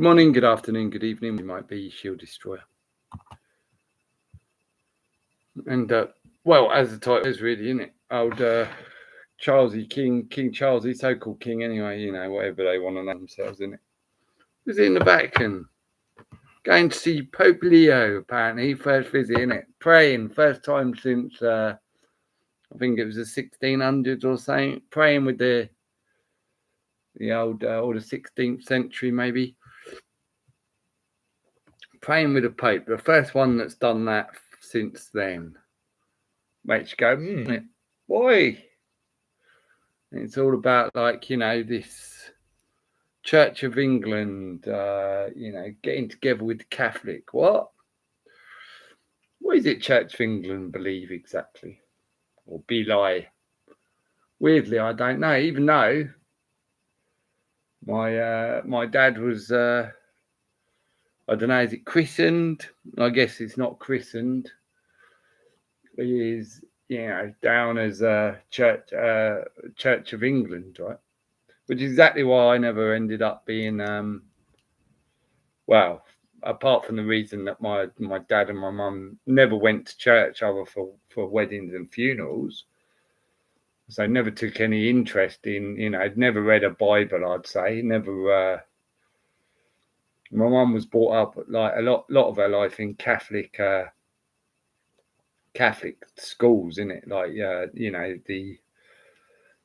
Good morning, good afternoon, good evening. We might be Shield Destroyer. And, well, as the title is really, isn't it? Old Charlesy, King Charlesy, so-called king anyway, you know, whatever they want to name themselves, isn't it? Was in the Vatican. Going to see Pope Leo, apparently, first visit, innit? Praying, first time since, I think it was the 1600s or something. Praying with the old, or the 16th century, maybe. Praying with the Pope, the first one that's done that since then. Makes you go, why? It's all about, like, you know, this Church of England, you know, getting together with the Catholic. What is it Church of England believe exactly? Or be lie? Weirdly, I don't know, even though my dad was, I don't know, is it christened? I guess it's not christened. He is, you know, down as a Church of England, right? Which is exactly why I never ended up being, well, apart from the reason that my dad and my mum never went to church other for weddings and funerals. So never took any interest in, you know, I'd never read a Bible, I'd say. Never, my mum was brought up like a lot of her life in Catholic schools, innit? Like, you know, the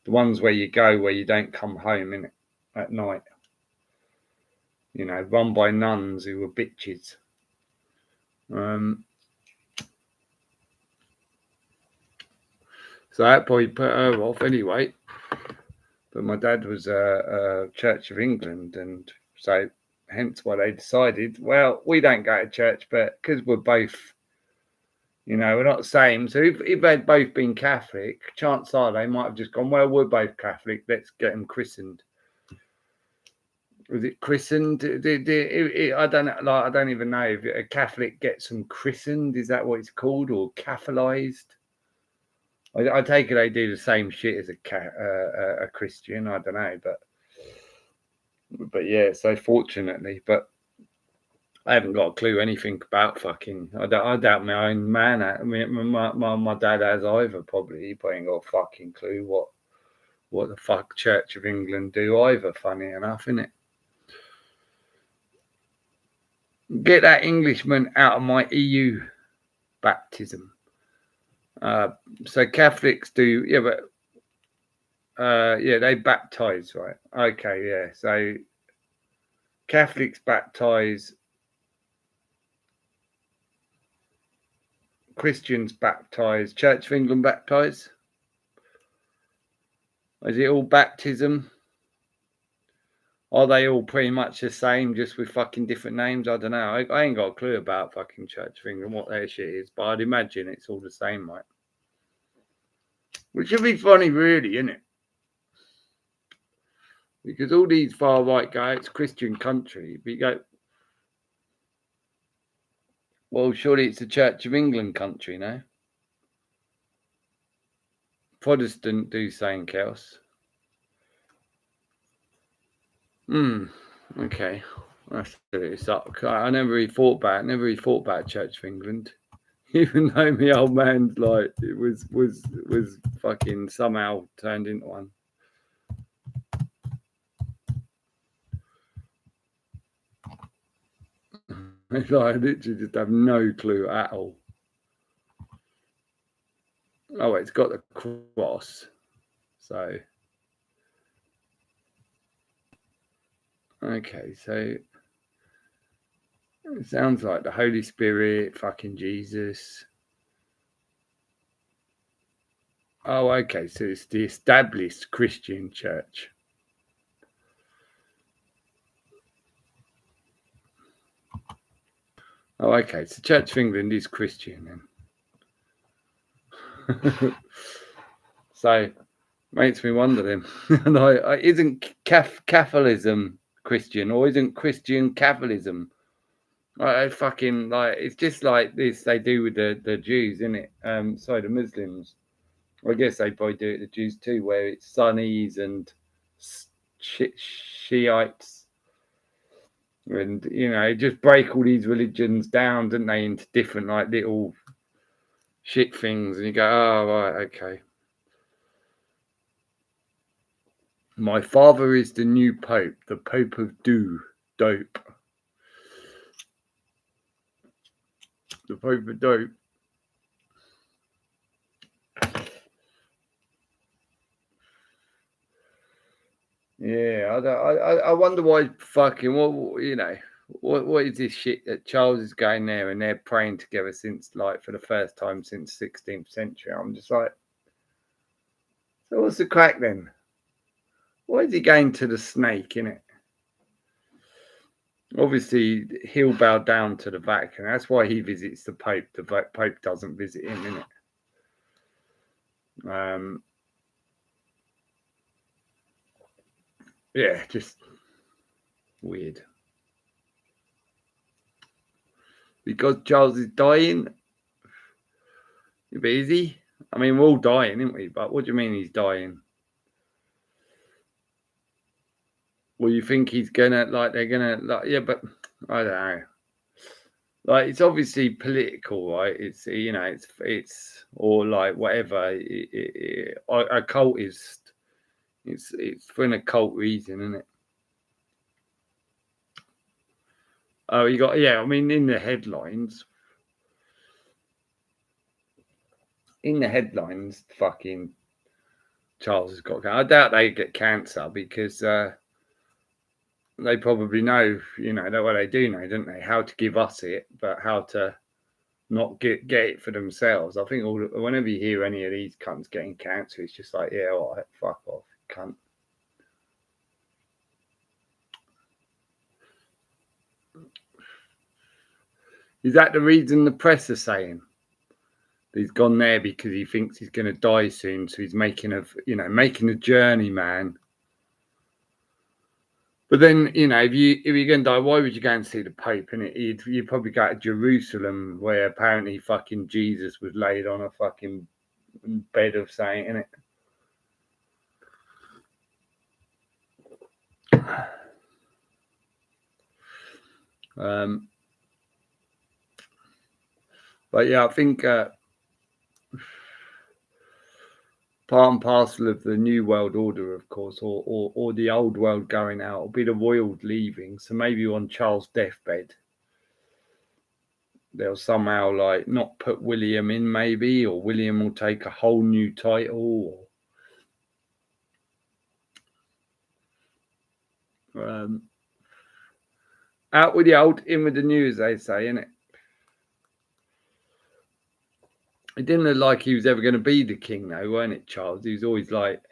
ones where you go where you don't come home, innit, at night. You know, run by nuns who were bitches. So that probably put her off anyway. But my dad was a Church of England, and so hence why they decided, well, we don't go to church, but because we're both, you know, we're not the same. So if they'd both been Catholic, chances are they might have just gone, well, we're both Catholic, let's get them christened. Was it christened? I don't know. Like, I don't even know if a Catholic gets them christened. Is that what it's called, or Catholiced? I take it they do the same shit as a Christian. I don't know, but yeah. So fortunately, but I haven't got a clue anything about fucking. I doubt my own man. I mean, my dad has either. Probably he probably ain't got a fucking clue what the fuck Church of England do either. Funny enough, isn't it? Get that Englishman out of my EU baptism. So Catholics do, yeah, but yeah, they baptize, right? Okay, yeah. So Catholics baptize, Christians baptize, Church of England baptize. Is it all baptism? Are they all pretty much the same, just with fucking different names? I don't know. I ain't got a clue about fucking Church of England, what their shit is, but I'd imagine it's all the same, right? Which would be funny, really, isn't it? Because all these far right guys, it's Christian country. But you go, well, surely it's the Church of England country, no? Protestant do something else. Okay. It's up. I never really thought about Church of England. Even though my old man's like it was fucking somehow turned into one. It's like I literally just have no clue at all. Oh, it's got the cross. So okay, so it sounds like the Holy Spirit, fucking Jesus. Oh, okay, so it's the established Christian church. Oh, okay, so Church of England is Christian then. So makes me wonder then. And isn't Catholicism Christian, or isn't Christian Catholicism? I fucking like it's just like this they do with the Jews, isn't it? Sorry, the Muslims. I guess they probably do it the Jews too, where it's Sunnis and Shiites. And just break all these religions down, didn't they, into different like little shit things, and you go, oh right, okay. My father is the new Pope, the Pope of Dope. The Pope of Dope. Yeah, I wonder why fucking what is this shit that Charles is going there and they're praying together since like for the first time since 16th century. I'm just like, so what's the crack then? Why is he going to the snake, innit? Obviously, he'll bow down to the Vatican. That's why he visits the Pope. The Pope doesn't visit him, innit? Yeah, just weird. Because Charles is dying. But is he? I mean, we're all dying, aren't we? But what do you mean he's dying? Well, you think he's gonna yeah, but I don't know. Like, it's obviously political, right? It's it's or like whatever. Occultist. It's for an occult reason, isn't it? Oh, you got I mean, in the headlines, fucking Charles has got. I doubt they get cancer because they probably know, what they do know, don't they? How to give us it, but how to not get it for themselves. I think whenever you hear any of these cunts getting cancer, it's just like, yeah, all right, fuck off, cunt. Is that the reason the press are saying he's gone there because he thinks he's going to die soon? So he's making a journey, man. But then, if you're going to die, why would you go and see the Pope? And you'd probably go to Jerusalem, where apparently fucking Jesus was laid on a fucking bed of saint, innit? But yeah, I think part and parcel of the new world order, of course, or the old world going out, will be the royal leaving. So maybe on Charles' deathbed, they'll somehow like not put William in, maybe, or William will take a whole new title. Out with the old, in with the new, as they say, innit? It didn't look like he was ever going to be the king, though, weren't it, Charles? He was always like,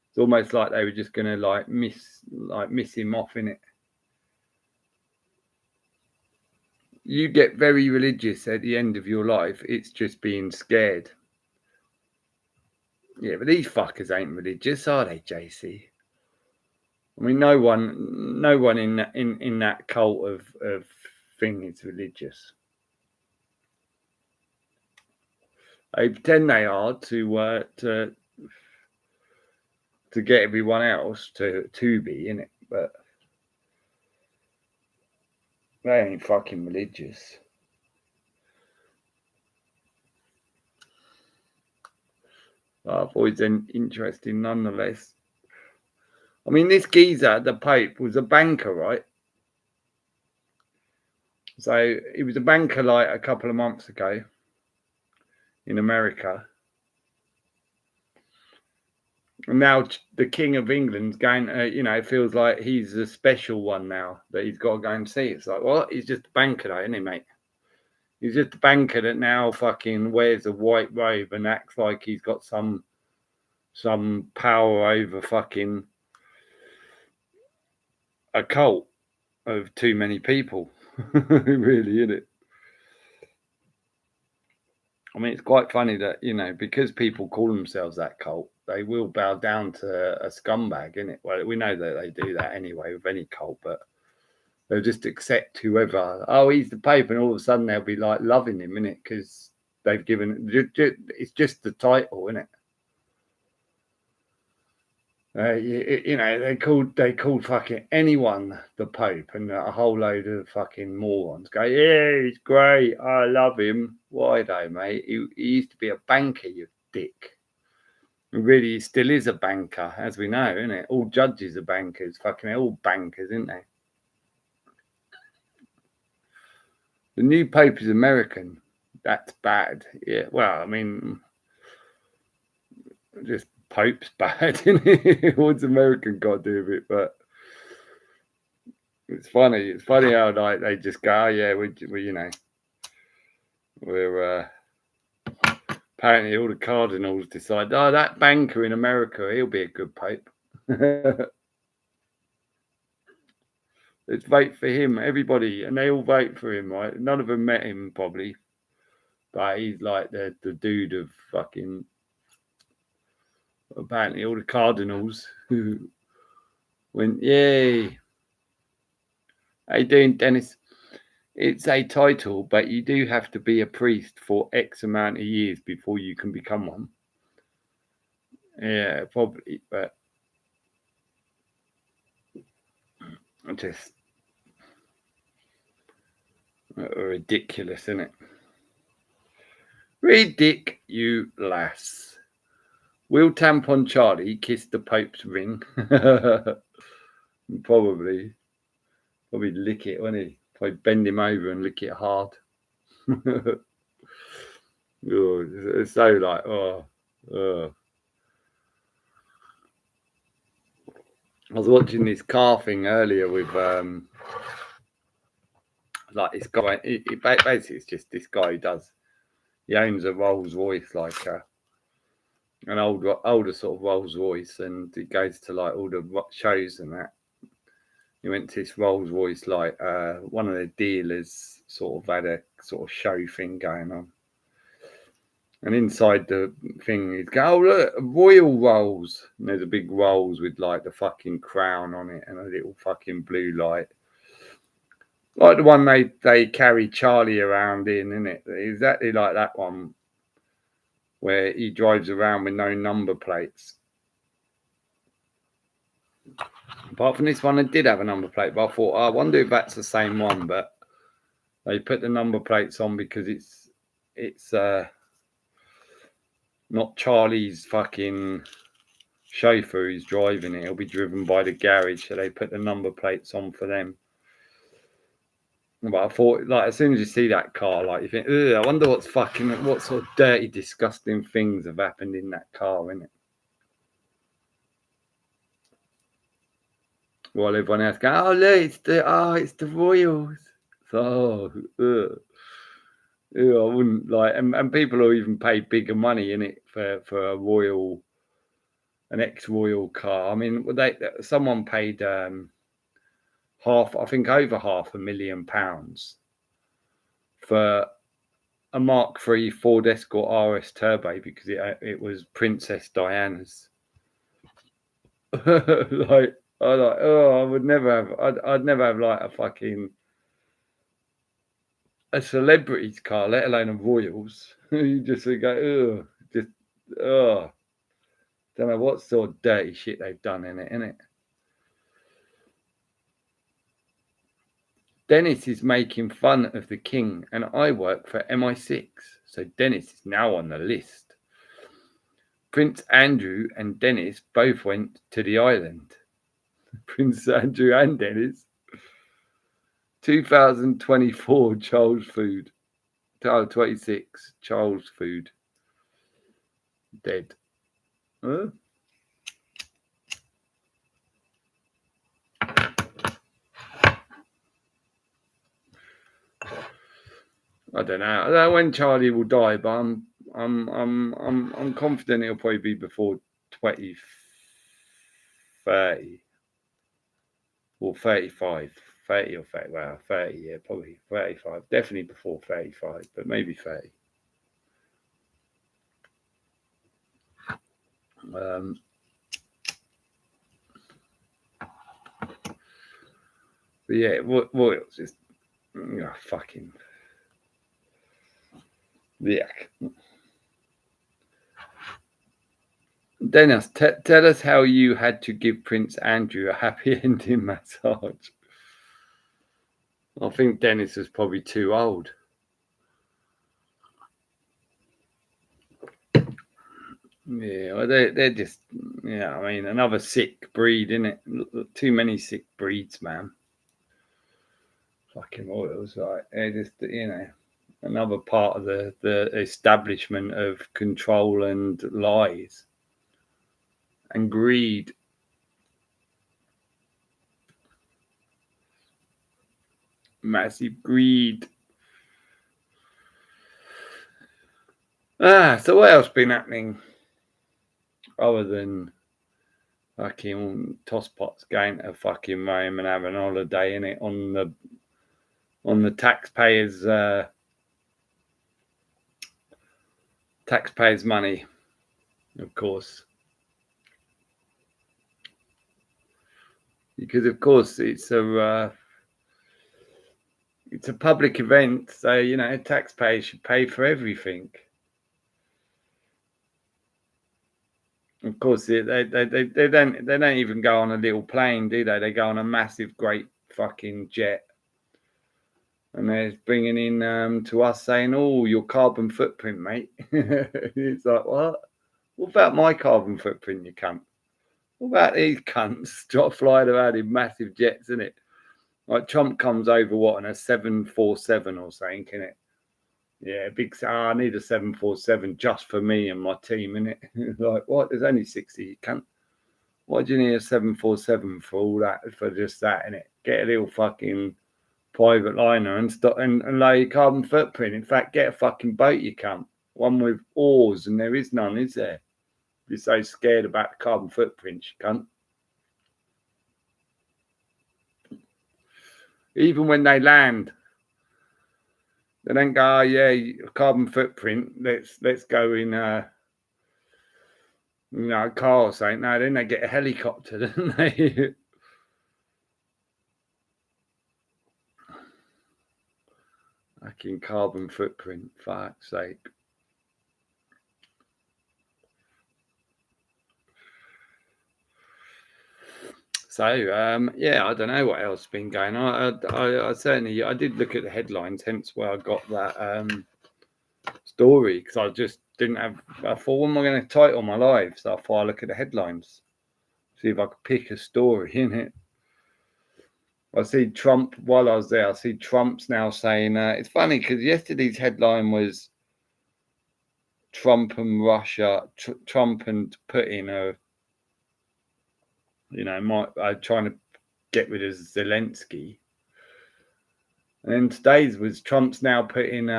it's almost like they were just going to like miss him off, innit? You get very religious at the end of your life. It's just being scared. Yeah, but these fuckers ain't religious, are they, JC? I mean, no one in that cult of thing is religious. They pretend they are to get everyone else to be in it, but they ain't fucking religious. I've always been interested nonetheless. I mean, this geezer, the Pope, was a banker, right? So he was a banker like a couple of months ago in America. And now the King of England's going, feels like he's a special one now that he's got to go and see. It's like, what? He's just a banker, though, isn't he, mate? He's just a banker that now fucking wears a white robe and acts like he's got some power over fucking a cult of too many people. Really, isn't it? I mean, it's quite funny that, because people call themselves that cult, they will bow down to a scumbag, innit? Well, we know that they do that anyway with any cult, but they'll just accept whoever. Oh, he's the Pope, and all of a sudden they'll be like loving him, innit? Because they've given it's just the title, innit? They called fucking anyone the Pope, and a whole load of fucking morons go, yeah, he's great, I love him. Why though, mate? He used to be a banker, you dick. And really, he still is a banker, as we know, isn't it? All judges are bankers. Fucking they're all bankers, isn't they? The new Pope is American. That's bad. Yeah. Well, I mean, just Pope's bad, isn't it? What's American got to do with it? But it's funny. It's funny how like they just go, oh, yeah, we're apparently all the cardinals decide, oh, that banker in America, he'll be a good Pope. Let's vote for him, everybody, and they all vote for him, right? None of them met him probably, but he's like the dude of fucking. Apparently, all the cardinals who went, yay. How you doing, Dennis? It's a title, but you do have to be a priest for X amount of years before you can become one. Yeah, probably, but just ridiculous, isn't it? Ridiculous. Will Tampon Charlie kiss the Pope's ring? Probably lick it, won't he? Probably bend him over and lick it hard. Oh, it's so like, oh. I was watching this car thing earlier with like this guy. Basically, it's just this guy who he owns a Rolls Royce, like an older sort of Rolls Royce, and he goes to like all the shows and that. He went to this Rolls Royce, like one of the dealers sort of had a sort of show thing going on. And inside the thing, he'd go, oh, look, Royal Rolls. And there's a big Rolls with like the fucking crown on it and a little fucking blue light. Like the one they carry Charlie around in, isn't it? Exactly like that one where he drives around with no number plates. Apart from this one, it did have a number plate, but I thought, I wonder if that's the same one. But they put the number plates on because it's not Charlie's fucking chauffeur who's driving it. It'll be driven by the garage, so they put the number plates on for them. But I thought, like, as soon as you see that car, like, you think, I wonder what sort of dirty, disgusting things have happened in that car, innit? While everyone else goes, oh look, it's the Royals. So, I wouldn't like, and people will even pay bigger money in it for an ex-royal car. I mean, someone paid I think over £500,000 for a Mark III Ford Escort RS Turbo because it was Princess Diana's. Like, I would never have. I'd never have like a celebrity's car, let alone a royals. You just go, don't know what sort of dirty shit they've done in it, innit? Dennis is making fun of the king, and I work for MI6, so Dennis is now on the list. Prince Andrew and Dennis both went to the island. Prince Andrew and Dennis. 2024 Charles Food. 26 Charles Food. Dead. Huh? I don't know when Charlie will die, but I'm confident it'll probably be before 2030 or 35. 30 or 30, well, 30, yeah, probably 35. Definitely before 35, but maybe 30. But yeah, Royals just fucking yuck. Dennis, tell us how you had to give Prince Andrew a happy ending massage. I think Dennis was probably too old. Yeah, well, they're just, yeah, I mean, another sick breed, isn't it? Too many sick breeds, man. Fucking royals, right? They're just, another part of the establishment of control and lies and greed. Massive greed. So what else been happening other than fucking tosspots going to fucking Rome and having a holiday in it on the taxpayers' money, of course, because of course it's a public event, so taxpayers should pay for everything. Of course, they don't even go on a little plane, do they? They go on a massive, great fucking jet, and they're bringing in to us saying, "Oh, your carbon footprint, mate." It's like, what? What about my carbon footprint, you cunt? What about these cunts flying around in massive jets, isn't it? Like Trump comes over what on a 747 or something, isn't it? Yeah, big. I need a 747 just for me and my team, innit? Like what? There's only 60. You can't. Why do you need a 747 for all that? For just that, innit? Get a little fucking private liner and stop and lower your carbon footprint. In fact, get a fucking boat. You can't. One with oars, and there is none, is there? You're so scared about the carbon footprint, you can't. Even when they land, they don't go, "Oh yeah, carbon footprint. Let's go in a car or something." No, then they get a helicopter, don't they? Fucking carbon footprint, fuck's sake. So yeah, I don't know what else has been going on. I certainly I did look at the headlines, hence where I got that story because I just didn't have. I thought, what am I going to title my live? So I thought I look at the headlines, see if I could pick a story in it. I see Trump while I was there. I see Trump's now saying it's funny because yesterday's headline was Trump and Russia, Trump and Putin are, trying to get rid of Zelensky. And then today's was Trump's now putting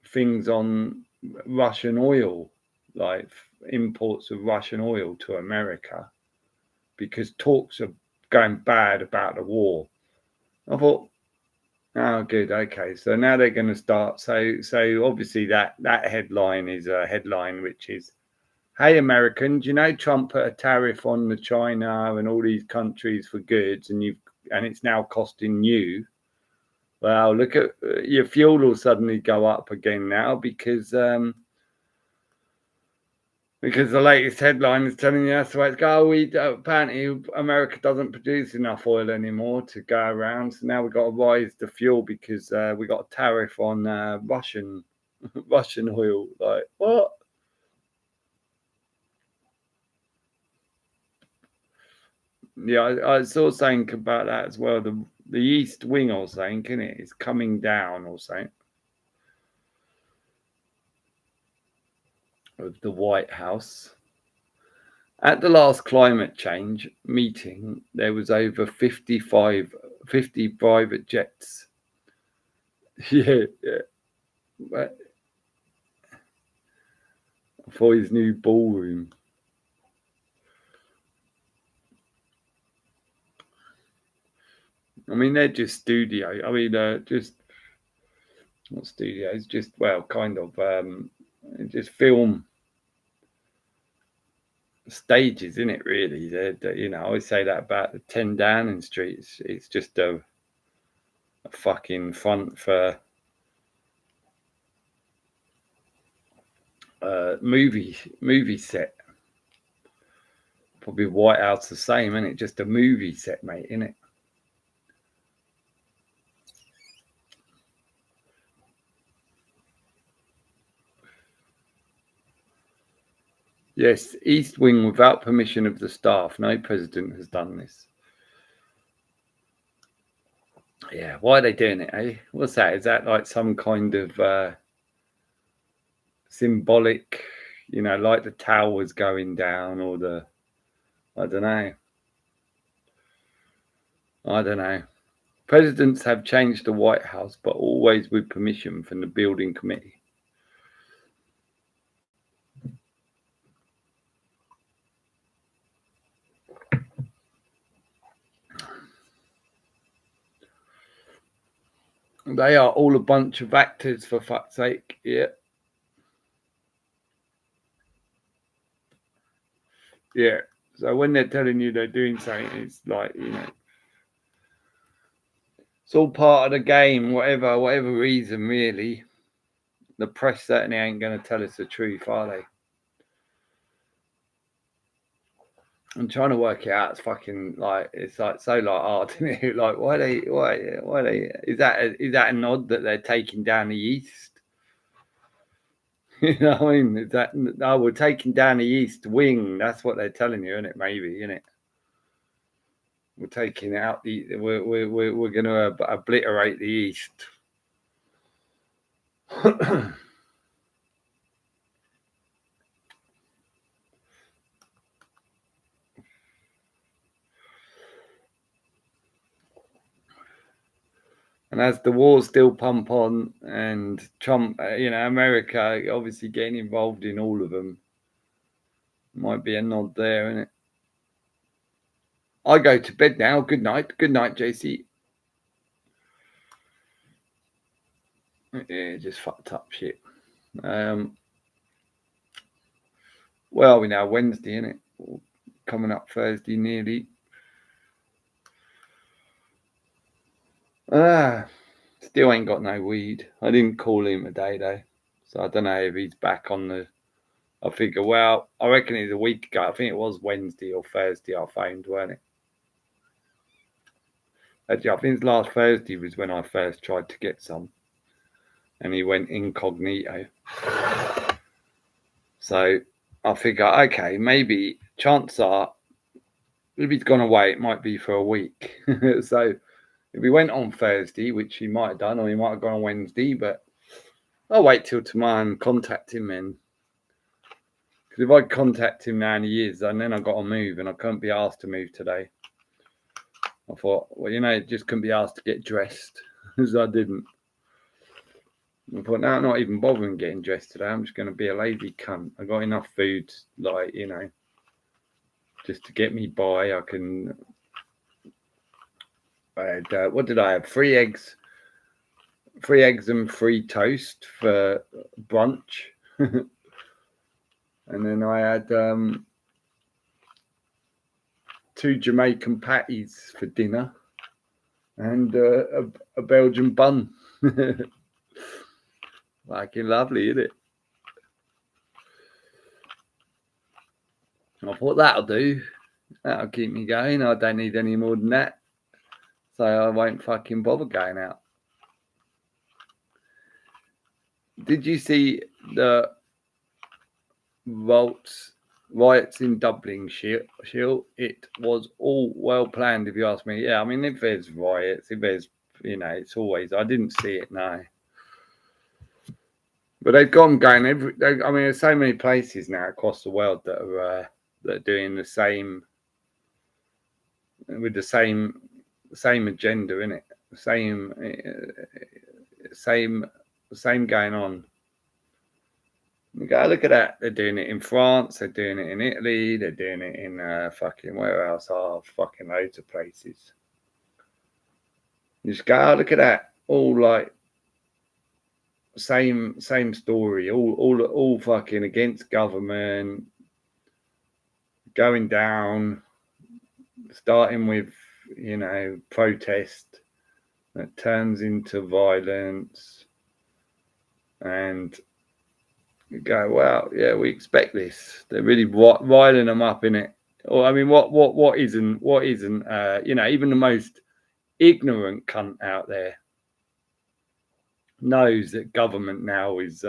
things on Russian oil, like imports of Russian oil to America, because talks are going bad about the war. I thought, oh, good, okay. So now they're going to start. So obviously that headline is a headline which is, "Hey Americans, Trump put a tariff on the China and all these countries for goods, and it's now costing you. Well, look at your fuel will suddenly go up again now because the latest headline is telling you that's the way it's going. Apparently America doesn't produce enough oil anymore to go around, so now we've got to rise the fuel because we got a tariff on Russian Russian oil." Like what? Yeah, I saw something about that as well. The East Wing or something, isn't it? It's coming down or something of the White House. At the last climate change meeting, there was over 50 private jets. Yeah, yeah. For his new ballroom. I mean, they're just studio. I mean, just not studios, just kind of just film stages, isn't it? Really, I always say that about the 10 Downing Street. It's just a fucking front for movie set. Probably White House the same, isn't it? Just a movie set, mate, isn't it? Yes, East Wing without permission of the staff. No president has done this. Yeah, why are they doing it, eh? What's that? Is that like some kind of symbolic, like the towers going down or I don't know. I don't know. Presidents have changed the White House, but always with permission from the building committee. They are all a bunch of actors, for fuck's sake. Yeah. Yeah. So when they're telling you they're doing something, it's like, it's all part of the game, whatever reason, really. The press certainly ain't going to tell us the truth, are they? I'm trying to work it out. It's fucking like it's like so like hard, isn't it? Like why they is that a nod that they're taking down the east? You know what I mean? Is that no, we're taking down the east wing. That's what they're telling you, isn't it? Maybe, isn't it? We're taking out we're going to obliterate the east. And as the wars still pump on, and Trump, America obviously getting involved in all of them, might be a nod there, isn't it? I go to bed now. Good night. Good night, JC. Yeah, just fucked up shit. Well, we now Wednesday, innit? Coming up Thursday nearly. Still ain't got no weed. I didn't call him today though, so I don't know if he's back on the. I figure, well, I reckon it's a week ago. I think it was Wednesday or Thursday I phoned, weren't it? Actually, I think it's last Thursday was when I first tried to get some, and he went incognito. So I figure, okay, maybe chances are, if he's gone away, it might be for a week. So if he went on Thursday, which he might have done, or he might have gone on Wednesday, but I'll wait till tomorrow and contact him then. Because if I contact him now and he is, and then I've got to move, and I couldn't be asked to move today. I thought, well, just couldn't be asked to get dressed, as I didn't. I thought, no, I'm not even bothering getting dressed today. I'm just going to be a lazy cunt. I got enough food, just to get me by. I can. I had, what did I have? 3 eggs and 3 toast for brunch, and then I had 2 Jamaican patties for dinner, and a Belgian bun. Fucking lovely, isn't it? I thought that'll do. That'll keep me going. I don't need any more than that. So I won't fucking bother going out. Did you see the riots in Dublin, Shield? It was all well planned, if you ask me. Yeah, I mean, if there's riots, if there's, it's always, I didn't see it, no. But they've gone going there's so many places now across the world that are doing the same, with the same agenda, innit? Same going on. You go look at that. They're doing it in France. They're doing it in Italy. They're doing it in fucking where else? Fucking loads of places. You just go look at that. All like same story. All fucking against government. Going down. Starting with protest that turns into violence, and You go, well, yeah, we expect this. They're really riling them up in it. Or I mean, what isn't? Even the most ignorant cunt out there knows that government now is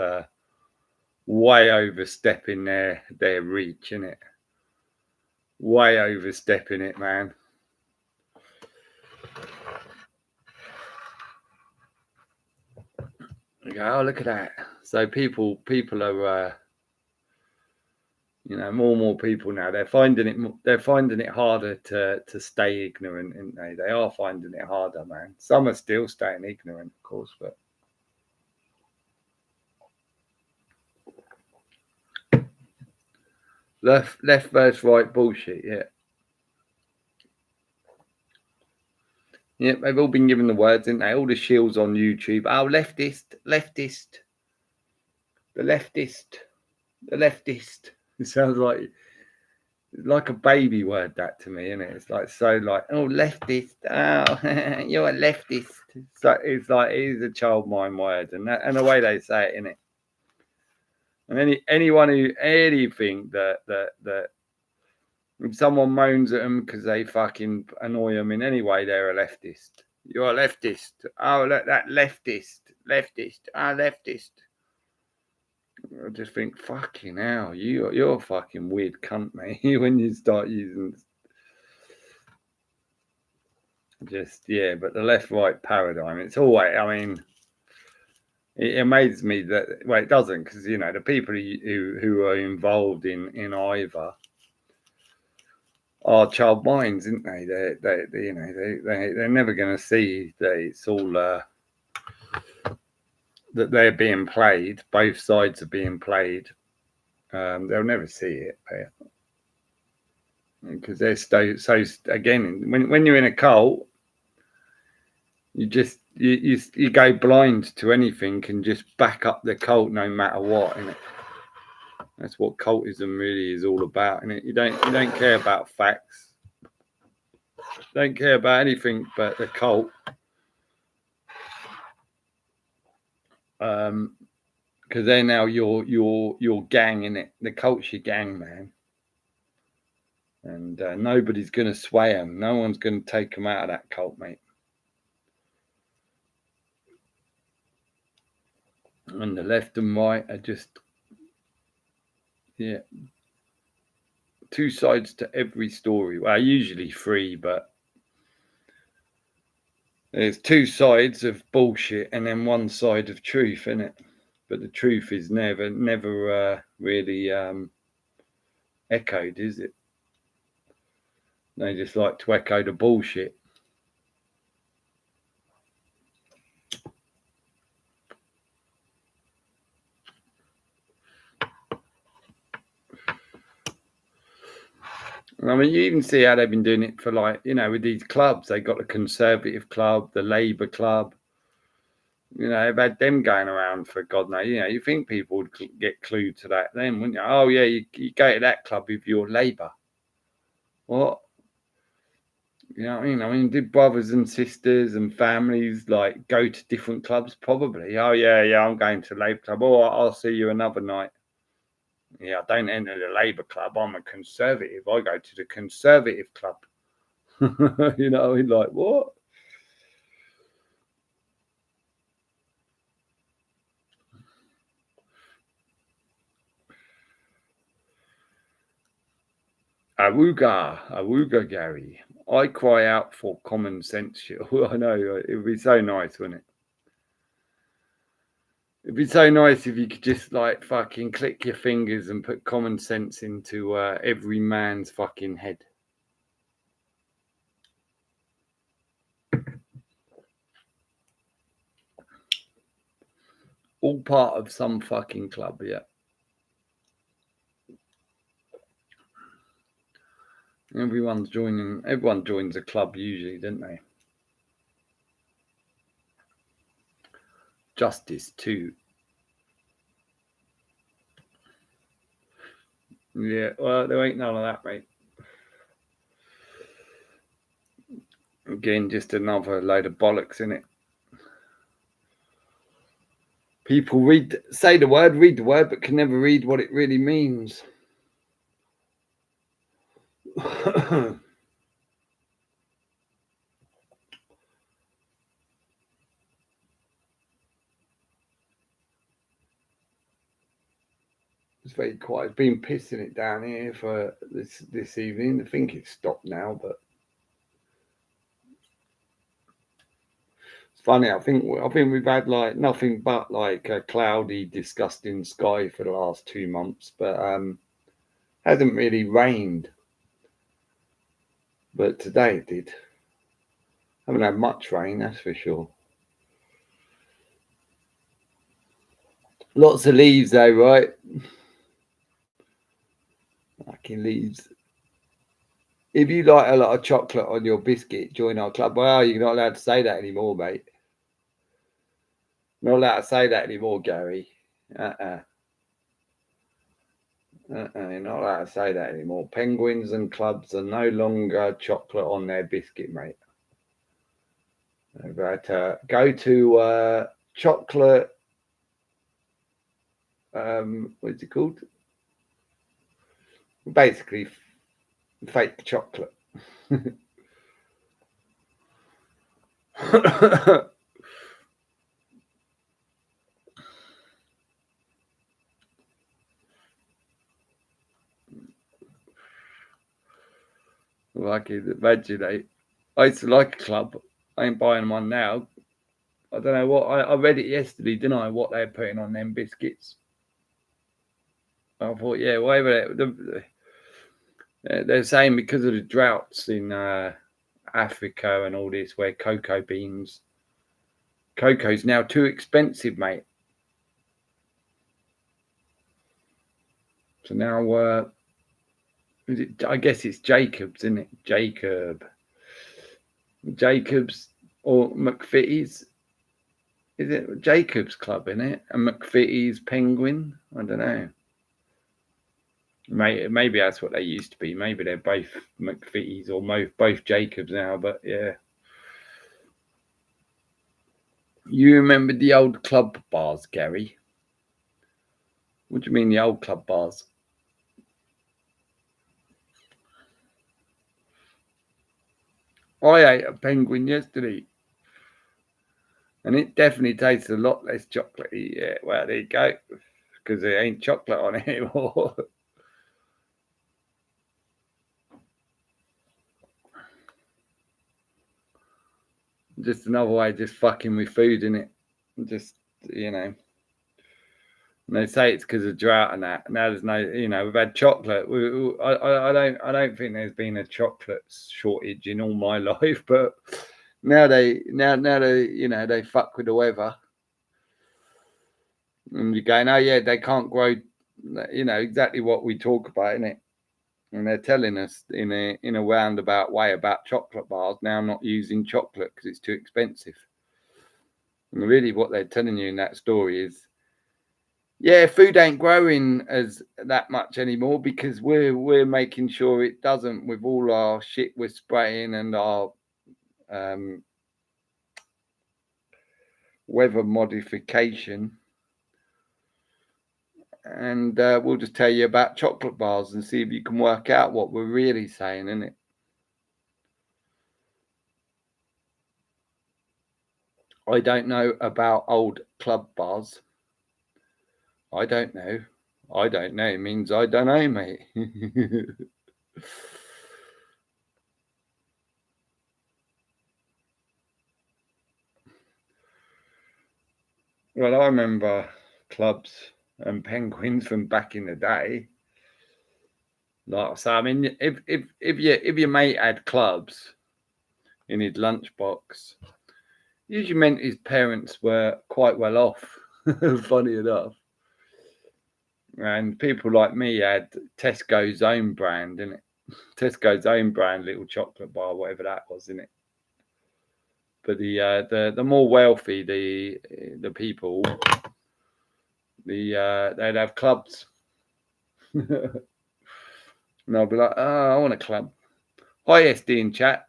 way overstepping their reach, innit? Way overstepping it, man. You go, oh, look at that. So people are, more and more people now. They're finding it harder to stay ignorant, aren't they? They are finding it harder, man. Some are still staying ignorant, of course, but left versus right bullshit, yeah. Yeah, they've all been given the words, didn't they? All the shields on YouTube. Oh, leftist. The leftist. It sounds like a baby word, that to me, isn't it? It's like so like, oh, leftist. Oh, you're a leftist. So it's like it is a child mind word, and the way they say it, innit? And anyone who anything that if someone moans at them because they fucking annoy them in any way, they're a leftist. You're a leftist. Oh, look, that leftist. Leftist. I just think, fucking hell, you're a fucking weird cunt, mate. When you start using but the left-right paradigm, it's always, I mean, it amazes me that, well, it doesn't, because the people who are involved in either are child minds, aren't they? They're never going to see that it's all that they're being played. Both sides are being played. They'll never see it because they're so again. When you're in a cult, you just you go blind to anything and just back up the cult no matter what. Innit? That's what cultism really is all about. Innit? You don't care about facts. Don't care about anything but the cult. Because they're now your gang, in it. The cult's your gang, man. And nobody's going to sway them. No one's going to take them out of that cult, mate. And the left and right are just, two sides to every story. Well, usually three, but there's two sides of bullshit and then one side of truth, isn't it? But the truth is never really echoed, is it? They just like to echo the bullshit. I mean, you even see how they've been doing it for, like, with these clubs. They got the Conservative Club, the Labour Club. They've had them going around for God knows. You think people would get clued to that then, wouldn't you? Oh, yeah, you go to that club if you're Labour. What? You know what I mean? I mean, did brothers and sisters and families like go to different clubs? Probably. Oh, yeah, I'm going to Labour Club. Oh, I'll see you another night. Yeah, I don't enter the Labour Club. I'm a Conservative. I go to the Conservative Club. I mean, like, what? Awooga, Gary. I cry out for common sense. I know, it would be so nice, wouldn't it? It'd be so nice if you could just like fucking click your fingers and put common sense into every man's fucking head. All part of some fucking club, yeah. Everyone joins a club usually, don't they? Justice too. Yeah, well, there ain't none of that, mate. Again, just another load of bollocks, innit? People read the word, but can never read what it really means. It's very quiet. It's been pissing it down here for this evening. I think it's stopped now, but it's funny. I think we've had like nothing but like a cloudy, disgusting sky for the last 2 months, but hasn't really rained. But today it did. Haven't had much rain, that's for sure. Lots of leaves though, right? Fucking leaves. If you like a lot of chocolate on your biscuit, join our club. Well, you're not allowed to say that anymore, mate. Not allowed to say that anymore, Gary. You're not allowed to say that anymore. Penguins and clubs are no longer chocolate on their biscuit, mate. But go to chocolate. What's it called? Basically, fake chocolate. Like it, imagine I used to like a club. I ain't buying one now. I don't know what I read it yesterday, didn't I? What they're putting on them biscuits. I thought, yeah, whatever. They're saying because of the droughts in Africa and all this, where cocoa's now too expensive, mate. So now, I guess it's Jacobs, isn't it? Jacobs or McFitty's. Is it Jacobs Club, in it? And McFitty's Penguin? I don't know. Maybe that's what they used to be. Maybe they're both McFitty's or both Jacobs now, but yeah. You remember the old club bars, Gary? What do you mean the old club bars? I ate a Penguin yesterday, and it definitely tastes a lot less chocolatey. Yeah, well, there you go, because there ain't chocolate on it anymore. Just another way of just fucking with food, innit? Just, you know. And they say it's because of drought and that. Now there's no, we've had chocolate. I don't think there's been a chocolate shortage in all my life, but now they they fuck with the weather, and you're going, oh yeah, they can't grow, exactly what we talk about, innit? And they're telling us in a roundabout way about chocolate bars now not using chocolate because it's too expensive. And really, what they're telling you in that story is, yeah, food ain't growing as that much anymore because we're making sure it doesn't with all our shit we're spraying and our weather modification. And we'll just tell you about chocolate bars and see if you can work out what we're really saying, innit? I don't know about old club bars. I don't know. I don't know. It means I don't know, mate. Well, I remember clubs and penguins from back in the day. Like, so I mean, if your mate had clubs in his lunchbox, usually meant his parents were quite well off. Funny enough. And people like me had Tesco's own brand, innit? Tesco's own brand little chocolate bar, whatever that was, innit? But the more wealthy the people, they'd have clubs. And I'll be like, oh, I want a club. Hi, SD in chat.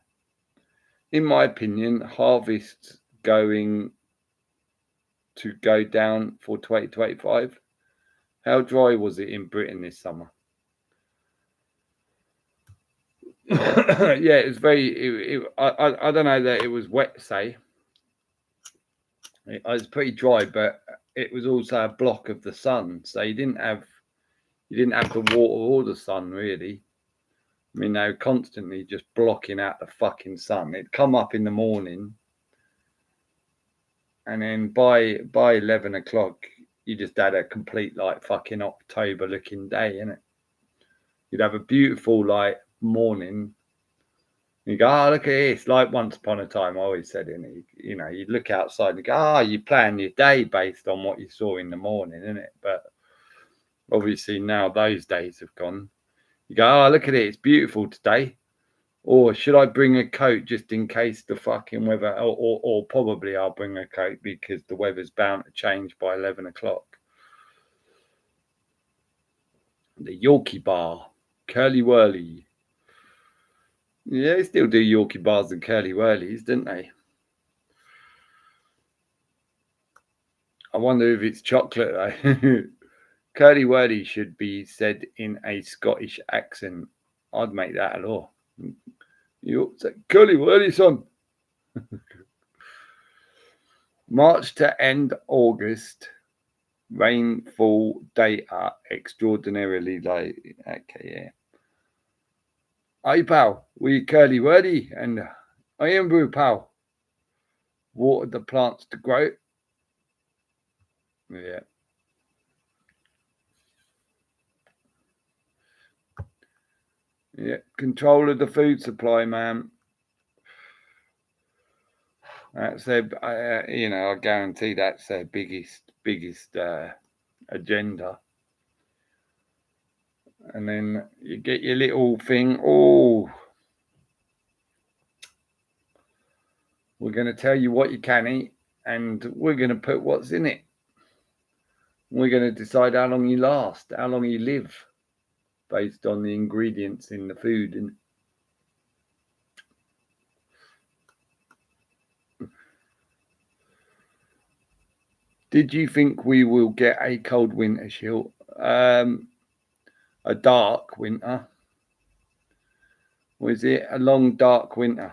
In my opinion, harvest going to go down for 2025. How dry was it in Britain this summer? Yeah, it was very. I don't know that it was wet. Say it was pretty dry, but it was also a block of the sun, so you didn't have the water or the sun really. I mean, they were constantly just blocking out the fucking sun. It'd come up in the morning, and then by 11 o'clock, you just had a complete like fucking October looking day, innit? You'd have a beautiful like morning. You go, oh, look at this. Like once upon a time, I always said, you'd look outside and go, you plan your day based on what you saw in the morning, innit? But obviously now those days have gone. You go, oh, look at it. It's beautiful today. Or should I bring a coat just in case the fucking weather, or probably I'll bring a coat because the weather's bound to change by 11 o'clock. The Yorkie Bar, Curly Whirly. Yeah, they still do Yorkie Bars and Curly Whirlies, don't they? I wonder if it's chocolate though. Curly Whirly should be said in a Scottish accent. I'd make that a law. You say Curly Whirly, son. March to end August. Rainfall data extraordinarily low. Okay, yeah. Hey, pal. We Curly Whirly and I am Brew, pal. Watered the plants to grow. Yeah. Yeah. Control of the food supply, man. That's their, I guarantee that's their biggest agenda. And then you get your little thing. Oh, we're going to tell you what you can eat, and we're going to put what's in it. We're going to decide how long you last, how long you live, based on the ingredients in the food. And did you think we will get a cold winter, Shield? A dark winter? Was it a long, dark winter?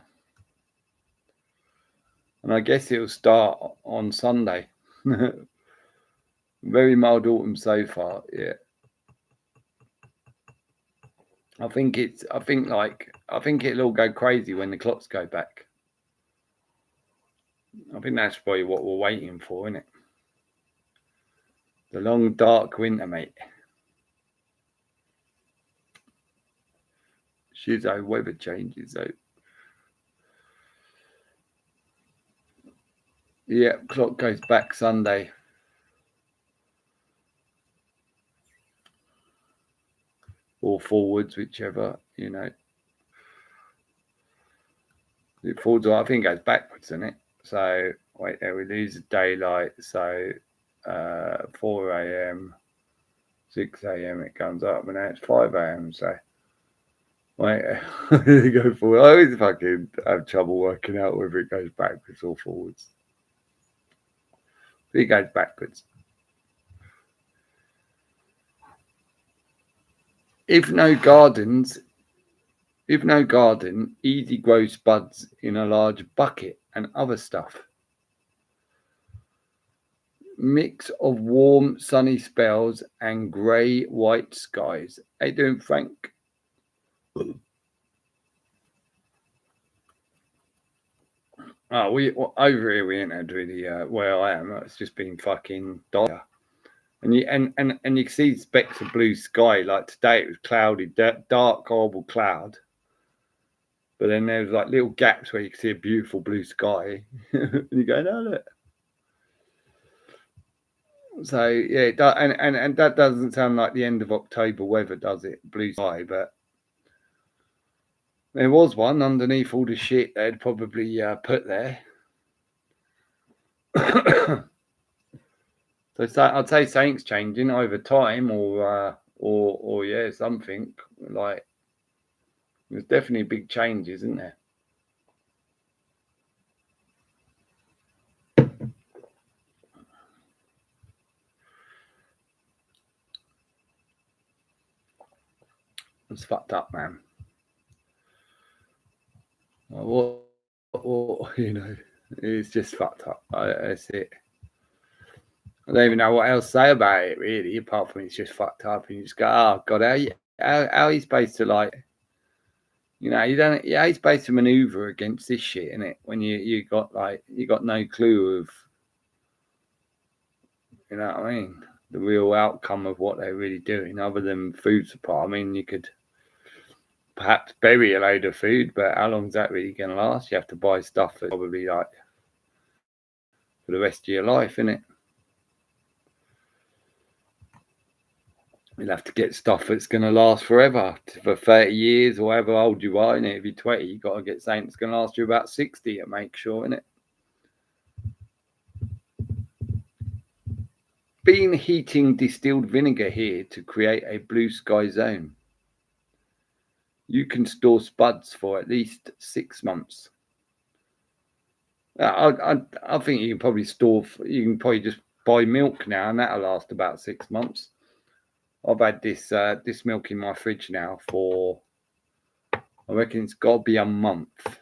And I guess it'll start on Sunday. Very mild autumn so far, yeah. I think it'll all go crazy when the clocks go back. I think that's probably what we're waiting for, isn't it? The long, dark winter, mate. Shizzo, weather changes, though. Yeah, clock goes back Sunday. Or forwards, whichever, It forwards, I think it goes backwards, doesn't it? So, wait there, we lose the daylight. So, 4 a.m., 6 a.m. it comes up, and now it's 5 a.m. So, wait, go forward. I always fucking have trouble working out whether it goes backwards or forwards. It goes backwards. If no garden, easy grow spuds in a large bucket and other stuff. Mix of warm, sunny spells and grey, white skies. How you doing, Frank? Oh, we over here. We ain't had really where I am. It's just been fucking dire. And you can see specks of blue sky. Like today, it was cloudy, dark, horrible cloud. But then there was like little gaps where you could see a beautiful blue sky, and you go, "No, look." So yeah, and that doesn't sound like the end of October weather, does it? Blue sky, but there was one underneath all the shit they'd probably put there. So I'd say something's changing over time, or yeah, something like there's definitely big changes, isn't there? It's fucked up, man. What it's just fucked up. That's it. I don't even know what else to say about it, really, apart from it's just fucked up. And you just go, oh, God, how are you supposed to, like, you don't, how are you supposed to maneuver against this shit, innit? When you got no clue of, you know what I mean? The real outcome of what they're really doing, other than food supply. I mean, you could perhaps bury a load of food, but how long is that really going to last? You have to buy stuff that's probably like for the rest of your life, innit? You'll have to get stuff that's going to last forever, for 30 years or however old you are, innit? If you're 20, you've got to get something that's going to last you about 60 to make sure, innit? Been heating distilled vinegar here to create a blue sky zone. You can store spuds for at least 6 months. I think you can probably just buy milk now, and that'll last about 6 months. I've had this milk in my fridge now for, I reckon it's got to be a month,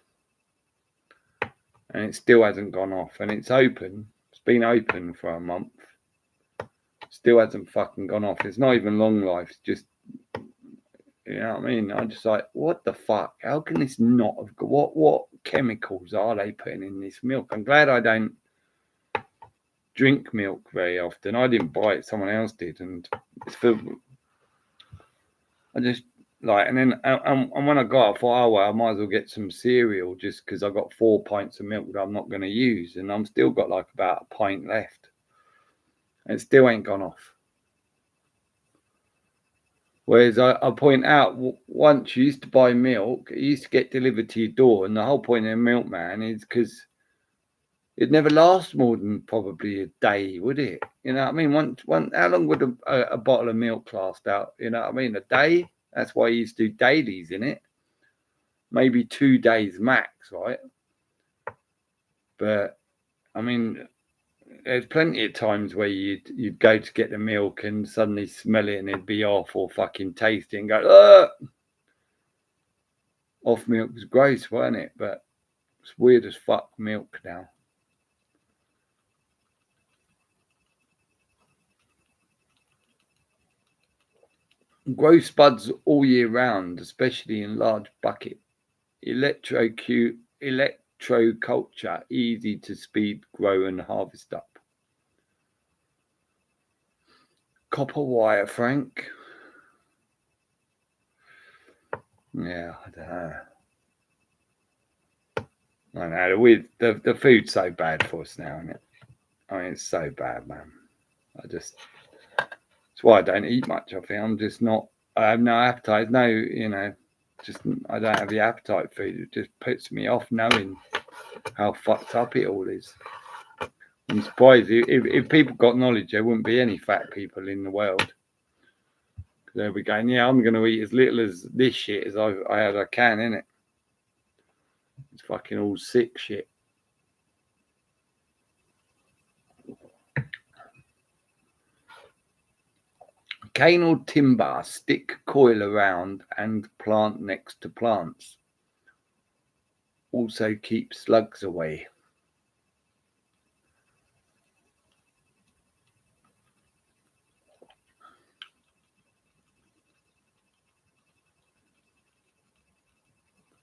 and it still hasn't gone off. And it's open. It's been open for a month. Still hasn't fucking gone off. It's not even long life. It's just, you know what I mean? I'm just like, what the fuck? How can this not have got? What chemicals are they putting in this milk? I'm glad I don't drink milk very often. I didn't buy it. Someone else did, and it's for. I just like, and then and when I got, I thought, oh well, I might as well get some cereal just because I got 4 pints of milk that I'm not going to use, and I'm still got like about a pint left. It still ain't gone off. Whereas I point out, once you used to buy milk, it used to get delivered to your door, and the whole point of the milkman is because it'd never last more than probably a day, would it? You know what I mean? How long would a bottle of milk last out? You know what I mean? A day? That's why you used to do dailies in it. Maybe 2 days max, right? But, I mean, there's plenty of times where you'd go to get the milk and suddenly smell it and it'd be off, or fucking taste it and go, ugh! Off milk was gross, wasn't it? But it's weird as fuck milk now. Grow spuds all year round, especially in large bucket. Electroculture, easy to speed, grow and harvest up. Copper wire, Frank. Yeah, I don't know. I know the food's so bad for us now, isn't it? I mean, it's so bad, man. That's why I don't eat much. I think I'm just not. I have no appetite. No, just I don't have the appetite for it. It just puts me off knowing how fucked up it all is. I'm surprised if people got knowledge, there wouldn't be any fat people in the world. They'll be going, yeah, I'm going to eat as little as this shit as I can, innit? It's fucking all sick shit. Cane or timber, stick coil around and plant next to plants. Also keep slugs away.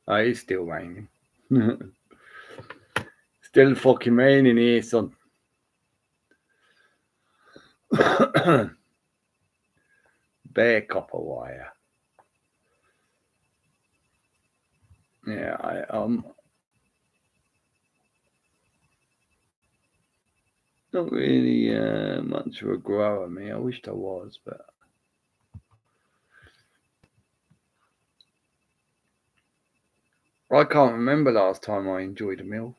Oh, it's still raining. Still fucking raining here, son. Bare copper wire. Yeah, not really much of a grower, me. I wished I was, but I can't remember last time I enjoyed a meal.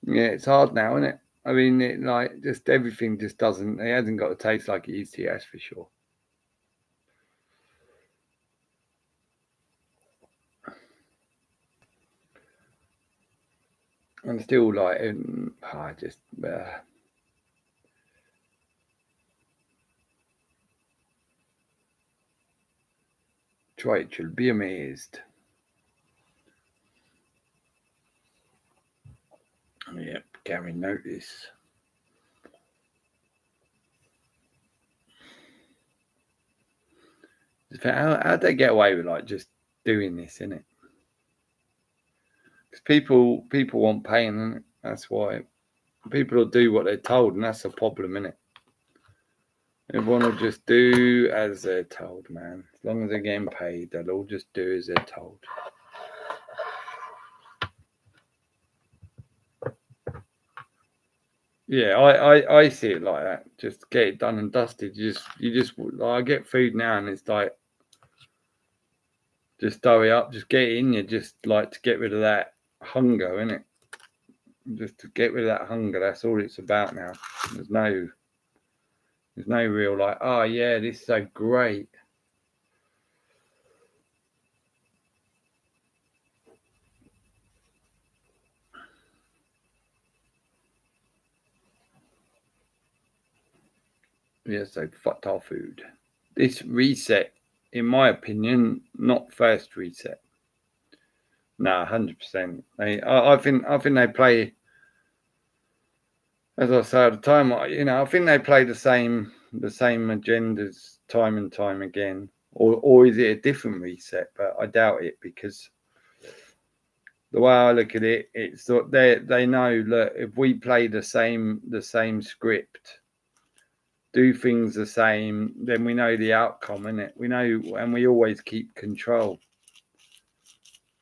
Yeah, it's hard now, isn't it? I mean, just everything just doesn't. It hasn't got a taste like it used to. That's for sure. I'm still like, I just. Try it, you'll be amazed. Yep, Gary notice. How'd they get away with like just doing this, innit? Because people want pain, innit? That's why people will do what they're told, and that's a problem, innit? Everyone will just do as they're told, man. As long as they're getting paid, they'll all just do as they're told. Yeah, I see it like that. Just get it done and dusted. You just like, I get food now, and it's like just hurry up, just get it in you, just like to get rid of that hunger, innit? Just to get rid of that hunger. That's all it's about now. There's no real like, oh yeah, this is so great. Yeah, so fucked our food. This reset, in my opinion, not first reset. No, 100%. I think they play, as I say at the time. I think they play the same agendas time and time again. Or is it a different reset? But I doubt it, because the way I look at it, it's that they know that if we play the same script, do things the same, then we know the outcome, innit? We know, and we always keep control.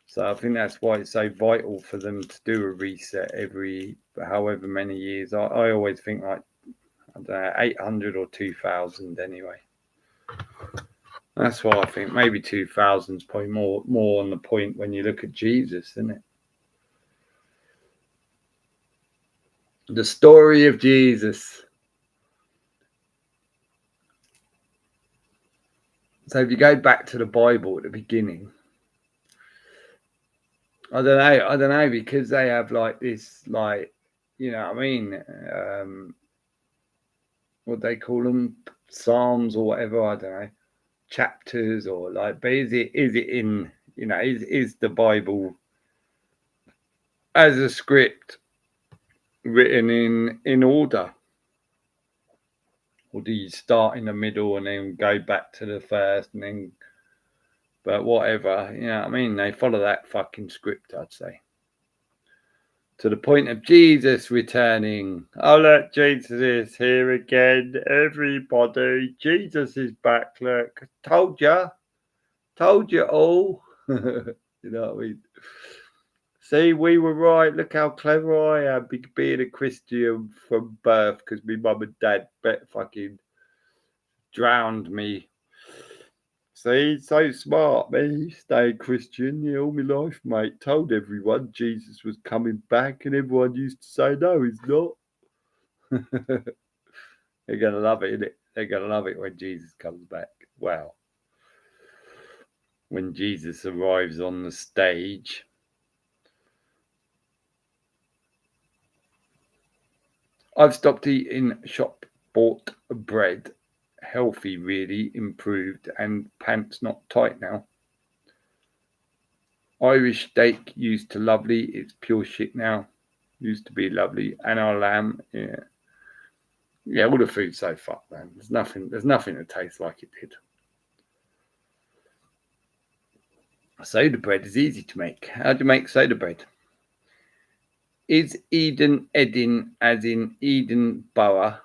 So I think that's why it's so vital for them to do a reset every however many years. I always think like, I don't know, 800 or 2000 anyway. That's why I think maybe 2000 is probably more on the point when you look at Jesus, isn't it? The story of Jesus. So if you go back to the Bible at the beginning, I don't know, because they have like this, like, you know what I mean? What they call them, Psalms or whatever, I don't know, chapters or like, but is it in, is the Bible as a script written in order? Or do you start in the middle and then go back to the first and then, but whatever, you know what I mean? They follow that fucking script, I'd say. To the point of Jesus returning. Oh, look, Jesus is here again. Everybody, Jesus is back. Look, told you all. You know what I mean? See, we were right. Look how clever I am, being a Christian from birth, because my mum and dad fucking drowned me. See, so smart, me. Stayed Christian, yeah, all my life, mate. Told everyone Jesus was coming back, and everyone used to say, no, he's not. They're going to love it, innit? They're going to love it when Jesus comes back. Wow. When Jesus arrives on the stage. I've stopped eating shop-bought bread. Healthy, really, improved, and pants not tight now. Irish steak used to lovely. It's pure shit now. Used to be lovely. And our lamb, yeah. Yeah, all the food's so fucked, man. There's nothing that tastes like it did. Soda bread is easy to make. How do you make soda bread? Is Eden as in Eden Borough?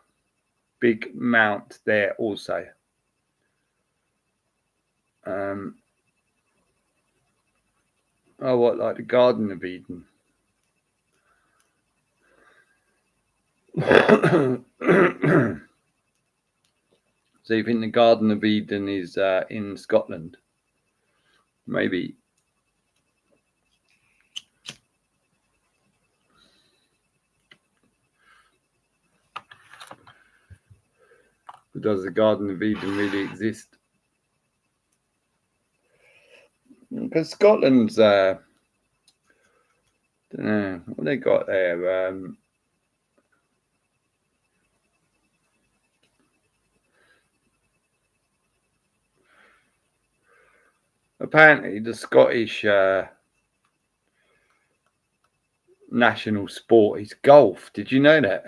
Big mount there also. Oh, what, like the Garden of Eden? So you think the Garden of Eden is in Scotland? Maybe. But does the Garden of Eden really exist? Because Scotland's, I don't know, what they got there? Apparently, the Scottish national sport is golf. Did you know that?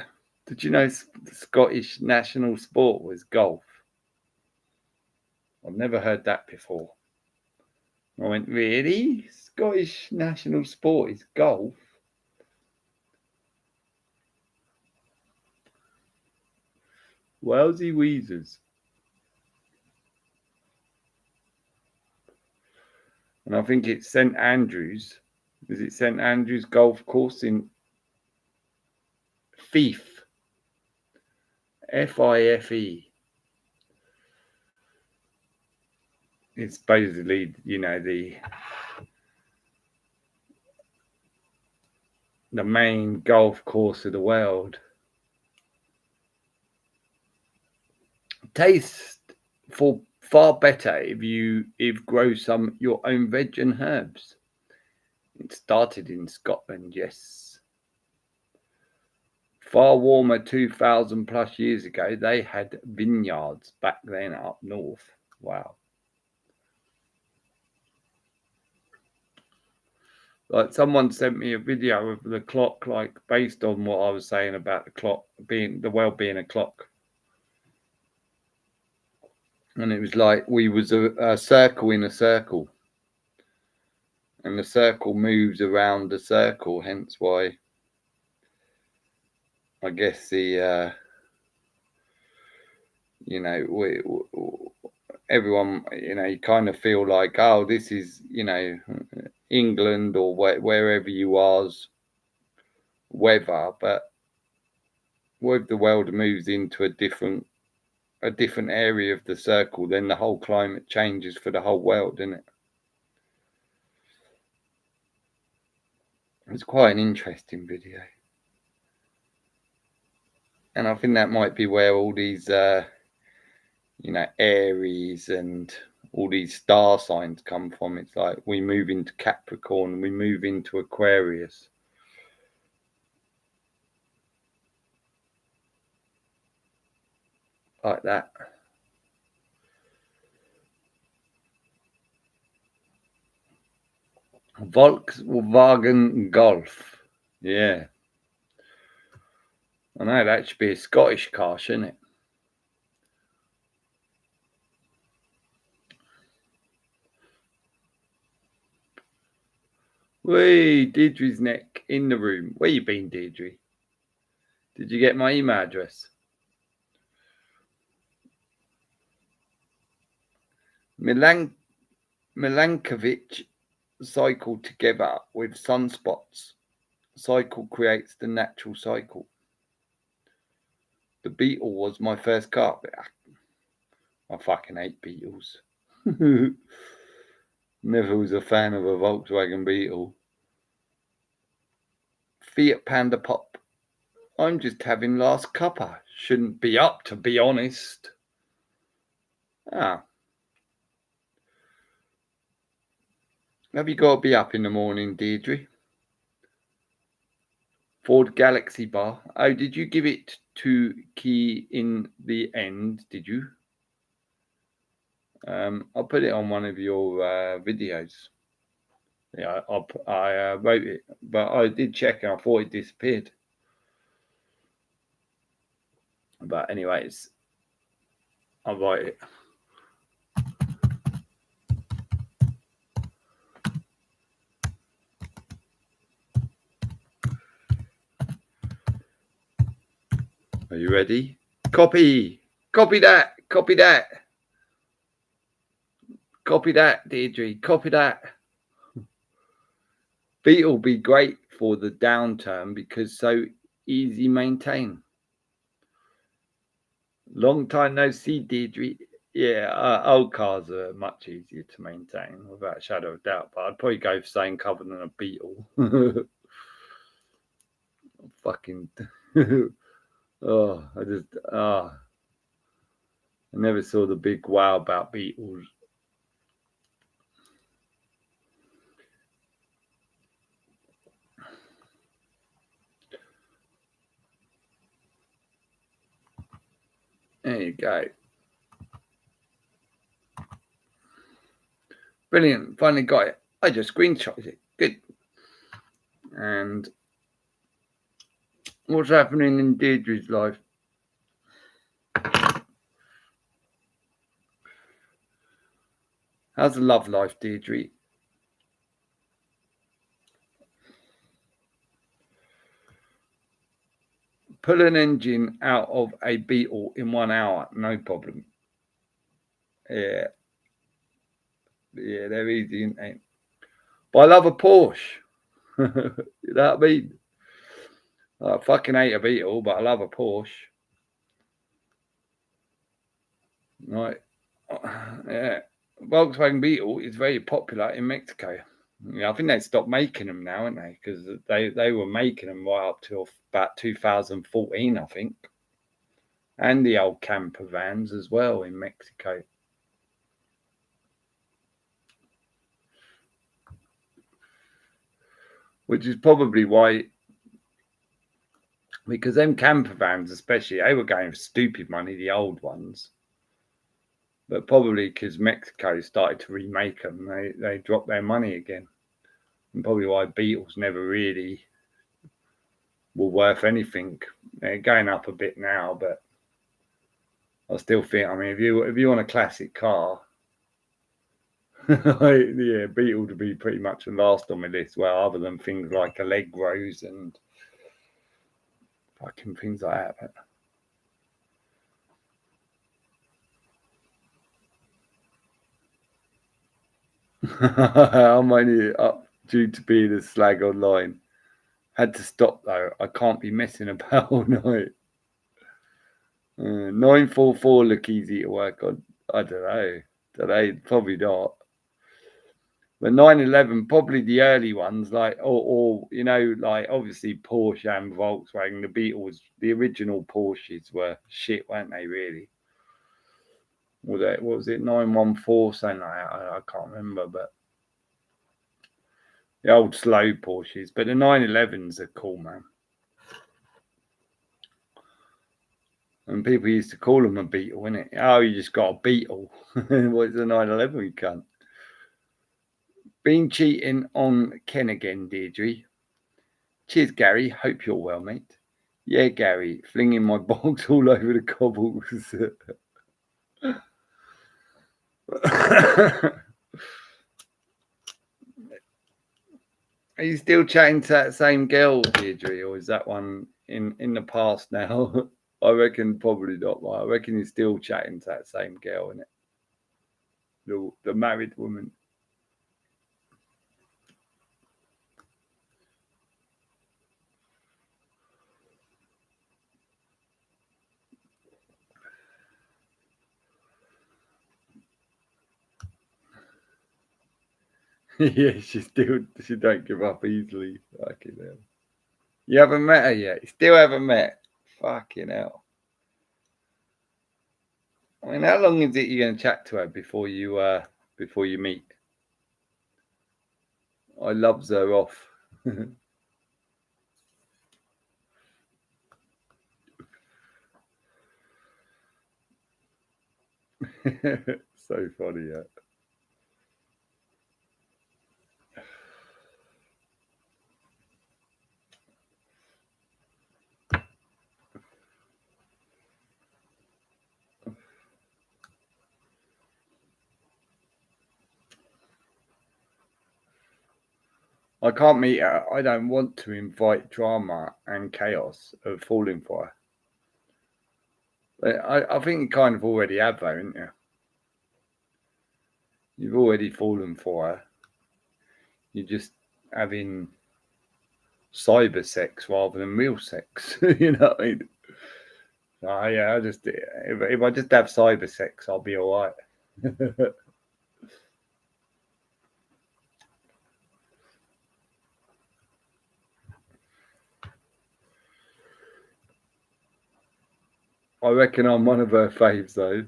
Did you know the Scottish national sport was golf? I've never heard that before. I went, really? Scottish national sport is golf? Wowsy Weezers. And I think it's St Andrews. Is it St Andrews Golf Course in Fife? Fife. It's basically, the main golf course of the world. Tastes for far better if grow some your own veg and herbs. It started in Scotland, yes. Far warmer 2,000 plus years ago, they had vineyards back then up north. Wow. Like someone sent me a video of the clock, like based on what I was saying about the clock being the world being a clock. And it was like we was a circle in a circle. And the circle moves around the circle, hence why I guess everyone, you kind of feel like, oh, this is, England or wherever you are's weather, but if the world moves into a different area of the circle, then the whole climate changes for the whole world, isn't it? It's quite an interesting video. And I think that might be where all these, Aries and all these star signs come from. It's like we move into Capricorn, we move into Aquarius. Like that. Volkswagen Golf. Yeah. I know, that should be a Scottish car, shouldn't it? Whee, Deirdre's neck in the room. Where you been, Deirdre? Did you get my email address? Milankovic cycle together with sunspots. Cycle creates the natural cycle. The Beetle was my first car. I fucking hate Beetles. Never was a fan of a Volkswagen Beetle. Fiat Panda Pop. I'm just having last cuppa. Shouldn't be up, to be honest. Have you got to be up in the morning, Deirdre? Ford Galaxy bar. Oh, did you give it to Key in the end? Did you? I'll put it on one of your videos. Yeah, I wrote it, but I did check and I thought it disappeared. But anyways, I'll write it. Are you ready? Copy that. Copy that, Deirdre. Copy that. Beetle be great for the downturn because so easy maintain. Long time no see, Deirdre. Yeah, old cars are much easier to maintain without a shadow of doubt. But I'd probably go for saying cover than a Beetle. Fucking. I never saw the big wow about Beetles. There you go. Brilliant. Finally got it. I just screenshotted it. Good. And what's happening in Deirdre's life? How's the love life, Deirdre? Pull an engine out of a Beetle in 1 hour, no problem. Yeah. Yeah, they're easy, ain't they? But I love a Porsche. You know what I mean? I fucking hate a Beetle, but I love a Porsche. Right. Yeah. Volkswagen Beetle is very popular in Mexico. Yeah, I think they stopped making them now, aren't they? Because they were making them right up till about 2014, I think. And the old camper vans as well in Mexico. Which is probably why, because them camper vans especially, they were going for stupid money, the old ones. But probably because Mexico started to remake them, they dropped their money again. And probably why Beetles never really were worth anything. They're going up a bit now, but I still think, I mean, if you want a classic car, yeah, Beetle to be pretty much the last on my list. Well, other than things like Allegros and fucking things like that. But I'm only up due to being a slag online. Had to stop though. I can't be messing about all night. 944 look easy to work on. I don't know. Probably not. But 911, probably the early ones, like or you know, like obviously Porsche and Volkswagen. The Beetles, the original Porsches were shit, weren't they? Really? Was it? What was it? 914, something like that. I can't remember, but the old slow Porsches. But the 911s are cool, man. And people used to call them a Beetle, innit? Oh, you just got a Beetle. What's a 911, you cunt? Been cheating on Ken again, Deirdre. Cheers, Gary. Hope you're well, mate. Yeah, Gary. Flinging my box all over the cobbles. Are you still chatting to that same girl, Deirdre, or is that one in the past now? I reckon probably not. I reckon you're still chatting to that same girl, innit? The married woman. Yeah, she don't give up easily. Fucking hell. You haven't met her yet. You still haven't met. Fucking hell. I mean, how long is it you're going to chat to her before you meet? I loves her off. So funny, yeah. I can't meet her. I don't want to invite drama and chaos of falling for her. But I think you kind of already have, though, haven't you? You've already fallen for her. You're just having cyber sex rather than real sex. You know what I mean? Yeah, if I just have cyber sex, I'll be all right. I reckon I'm one of her faves, though.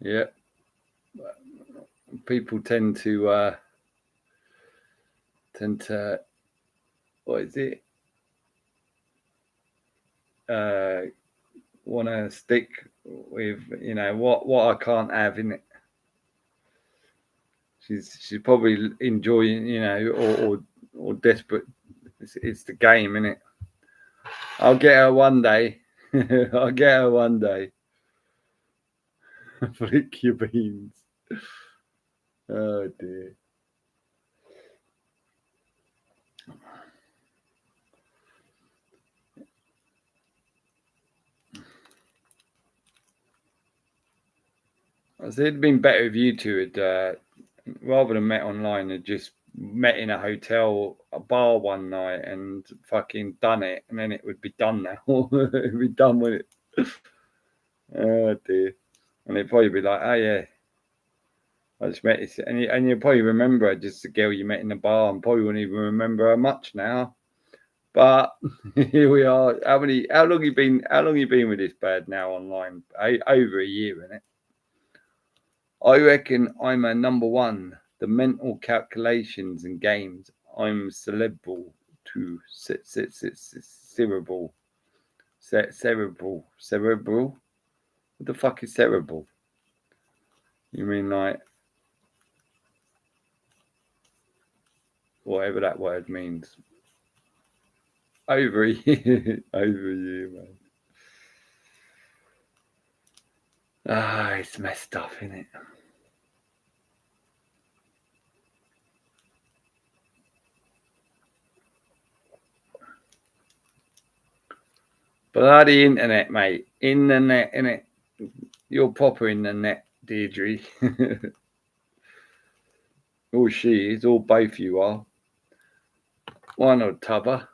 Yeah, people tend to what is it? Want to stick with what I can't have in it. She's probably enjoying, or desperate. It's the game, isn't it? I'll get her one day. I'll get her one day. Flick your beans. Oh dear. I said it'd been better if you two had, rather than met online, had just met in a hotel, a bar one night and fucking done it, and then it would be done now. It'd be done with it. Oh dear. And it'd probably be like, oh yeah, I just met this, and you'll probably remember her, just the girl you met in the bar, and probably wouldn't even remember her much now. But here we are. How long you been? How long you been with this bad now online? Over a year, isn't it? I reckon I'm a number one. The mental calculations and games. I'm cerebral to cerebral. Cerebral. What the fuck is cerebral? You mean like whatever that word means? Over a year. Over a year, man. Ah, it's messed up, isn't it? Bloody internet, mate. Internet, innit? You're proper internet, Deirdre. Or she is, or both you are. One or t'other.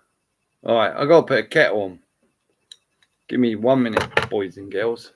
Alright, I gotta put a kettle on. Give me 1 minute, boys and girls.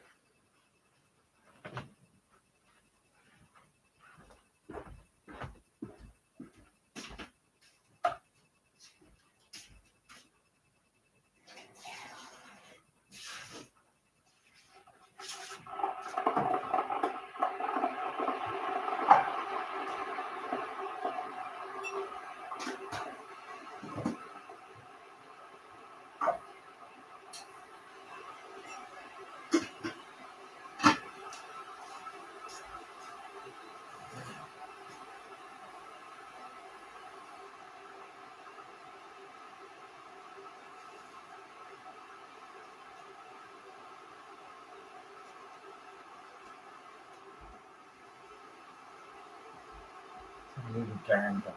A little gander.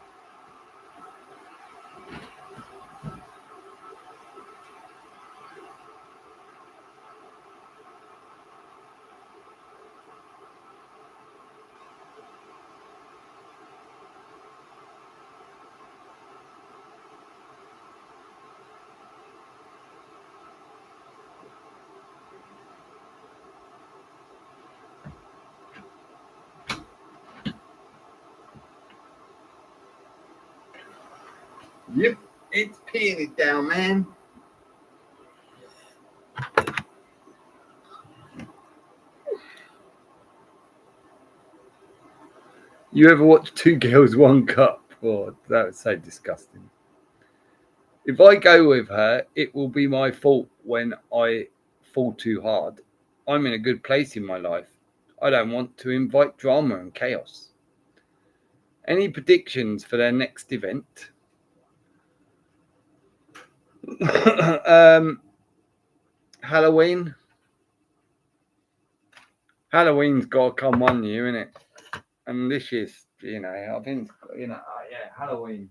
Yep, it's peeing it down, man. You ever watch Two Girls, One Cup? Oh, that was so disgusting. If I go with her, it will be my fault when I fall too hard. I'm in a good place in my life. I don't want to invite drama and chaos. Any predictions for their next event? Halloween. Halloween's got to come one year, innit? And this year's, I think, yeah, Halloween.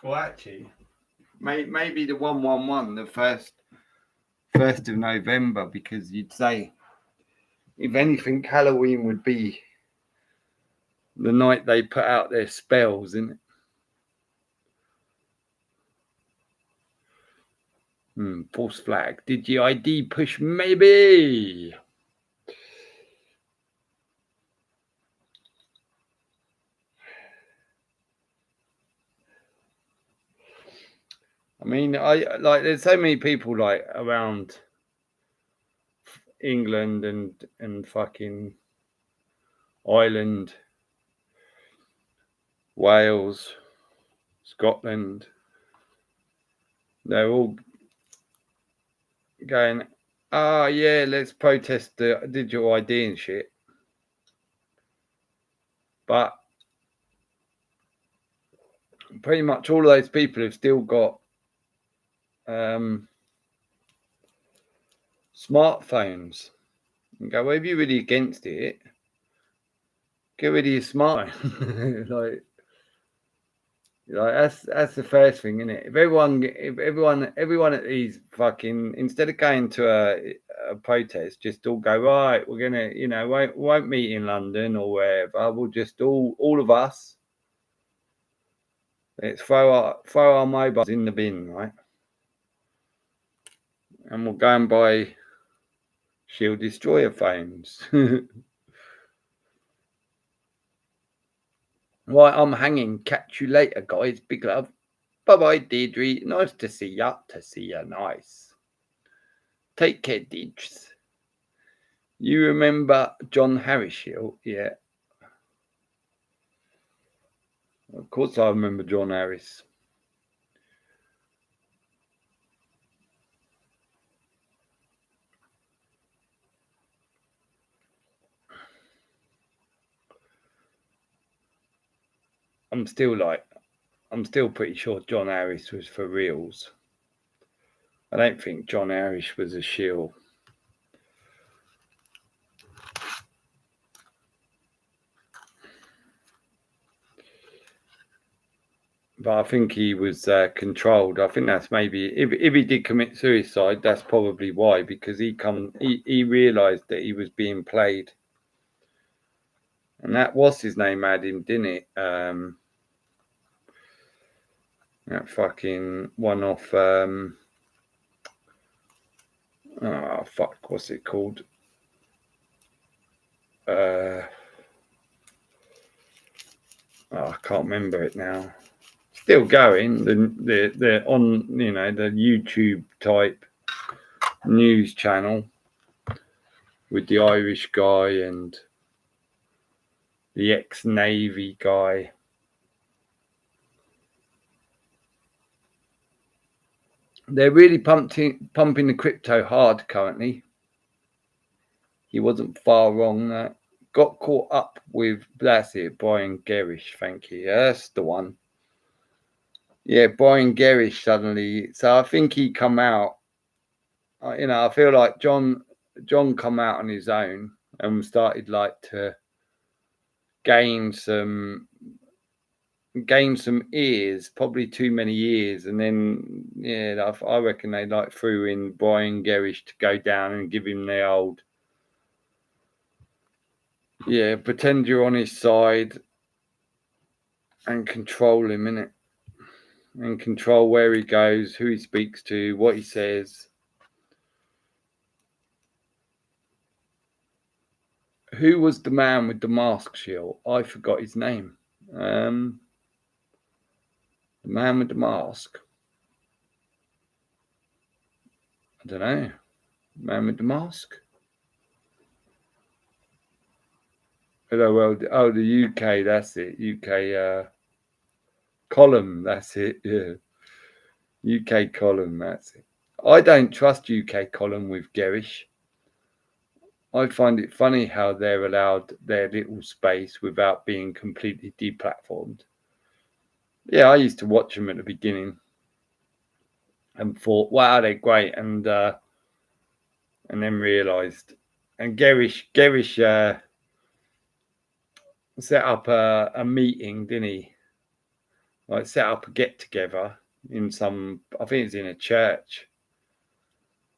Well, actually, maybe the 111, the first of November, because you'd say, if anything, Halloween would be the night they put out their spells, isn't it? False flag. DigiID push maybe. I mean, I like. There's so many people like around England and fucking Ireland, Wales, Scotland. They're all going, oh yeah, let's protest the digital ID and shit. But pretty much all of those people have still got smartphones. And go, well, if you're really against it, get rid of your smartphone. like that's the first thing, isn't it? If everyone at these fucking, instead of going to a protest, just all go, right, we're gonna, won't meet in London or wherever. We'll just all of us, let's throw our mobiles in the bin, right? And we'll go and buy Shield Destroyer phones. Right, I'm hanging. Catch you later, guys. Big love. Bye-bye, Deirdre. Nice to see ya. Nice. Take care, Deidre. You remember John Harris Shield? Yeah. Of course I remember John Harris. I'm still pretty sure John Harris was for reals. I don't think John Harris was a shield. But I think he was controlled. I think that's maybe, if he did commit suicide, that's probably why, because he realised that he was being played. And that, what's his name, had him, didn't it? That fucking one off. Oh fuck, what's it called? I can't remember it now. Still going. The on the YouTube type news channel with the Irish guy and the ex-Navy guy. They're really pumping the crypto hard currently. He wasn't far wrong. Got caught up with, that's it, Brian Gerrish. Thank you. Yeah, that's the one. Yeah, Brian Gerrish suddenly. So I think he come out. I feel like John come out on his own and started to gain some ears, probably too many ears, and then I reckon they threw in Brian Gerrish to go down and give him the old, pretend you're on his side and control him, innit? And control where he goes, who he speaks to, what he says. Who was the man with the mask, Shield? I forgot his name. The man with the mask. I don't know. Man with the mask. Hello, well, the UK. That's it. UK column. That's it. Yeah. UK column. That's it. I don't trust UK column with Gerrish. I find it funny how they're allowed their little space without being completely deplatformed. Yeah, I used to watch them at the beginning and thought, wow, they're great, and then realised. And Gerrish set up a meeting, didn't he? Set up a get together in some, I think it's in a church.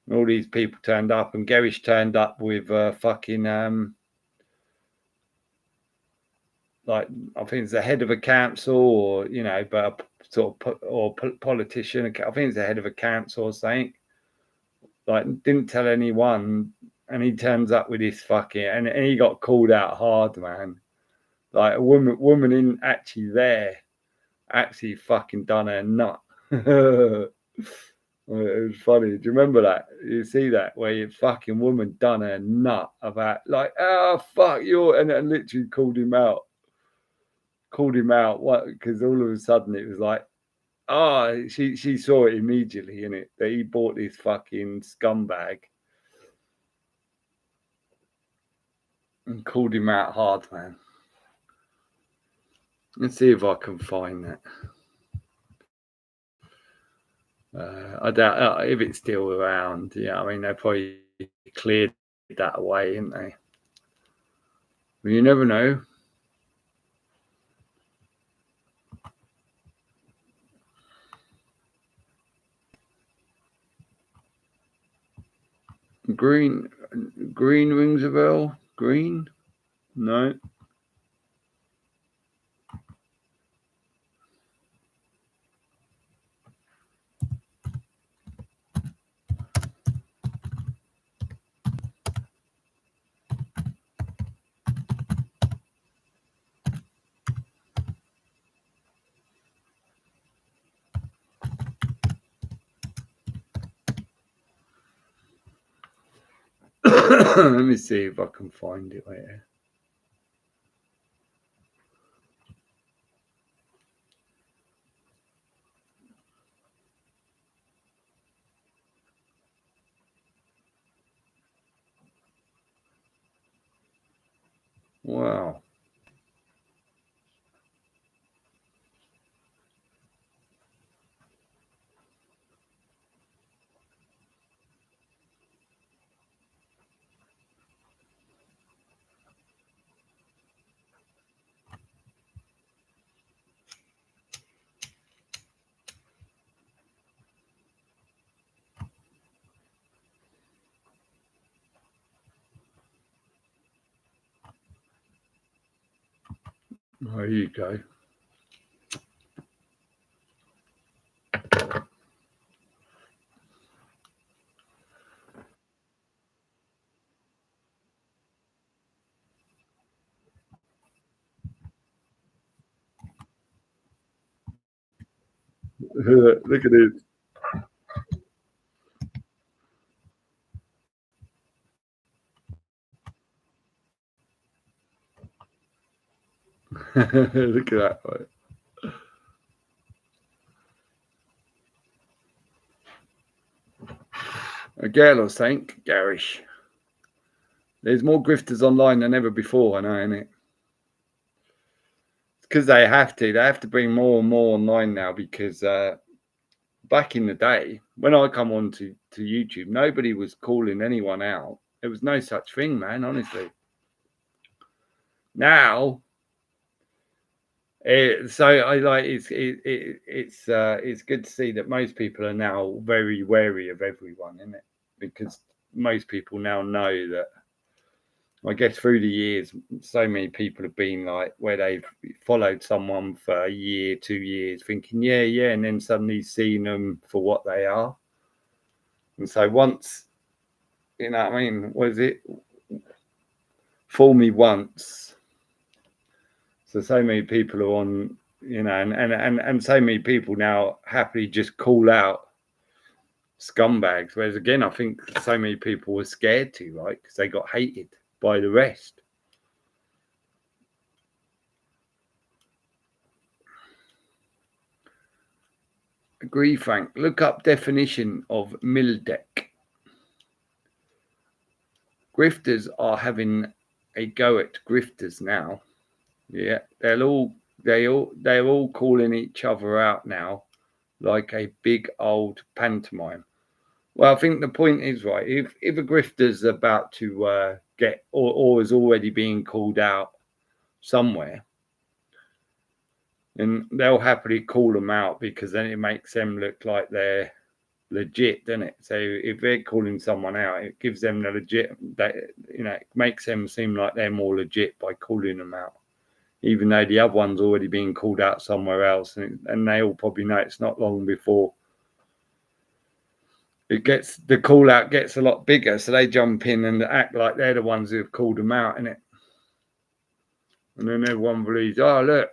And all these people turned up, and Gerrish turned up with fucking I think it's the head of a council, or but a sort of politician. I think it's the head of a council or something. like didn't tell anyone, and he turns up with this fucking and he got called out hard, man. Like a woman in actually there actually fucking done her nut. It was funny. Do you remember that? You see that where your fucking woman done her nut about like, oh fuck you, and literally called him out. Called him out. What? Because all of a sudden it was like, oh, she saw it immediately in it that he bought this fucking scumbag and called him out hard, man. Let's see if I can find that. I doubt if it's still around. Yeah, I mean they probably cleared that away, didn't they? Well, you never know. Green rings a bell. Green? No. Let me see if I can find it later. Wow. There you go. Look at it. Look at that. Right? A girl or something, garish. There's more grifters online than ever before, I know, innit? It's because they have to. They have to bring more and more online now because back in the day, when I come on to YouTube, nobody was calling anyone out. There was no such thing, man, honestly. Now, so I like it's good to see that most people are now very wary of everyone, isn't it? Because most people now know that. I guess through the years, so many people have been like where they've followed someone for a year, 2 years, thinking, yeah, yeah, and then suddenly seen them for what they are. And so once, you know what I mean, was it fool me once? So many people are on, you know, and so many people now happily just call out scumbags. Whereas again, I think so many people were scared to, right? Because they got hated by the rest. Agree, Frank. Look up definition of mildeck. Grifters are having a go at grifters now. Yeah, they're all calling each other out now, like a big old pantomime. Well, I think the point is right. If a grifter's about to get or is already being called out somewhere, and they'll happily call them out because then it makes them look like they're legit, doesn't it? So if they're calling someone out, it gives them the legit. That it makes them seem like they're more legit by calling them out, even though the other one's already being called out somewhere else, and they all probably know it's not long before the call out gets a lot bigger, so they jump in and act like they're the ones who have called him out, innit? And then everyone believes, oh look,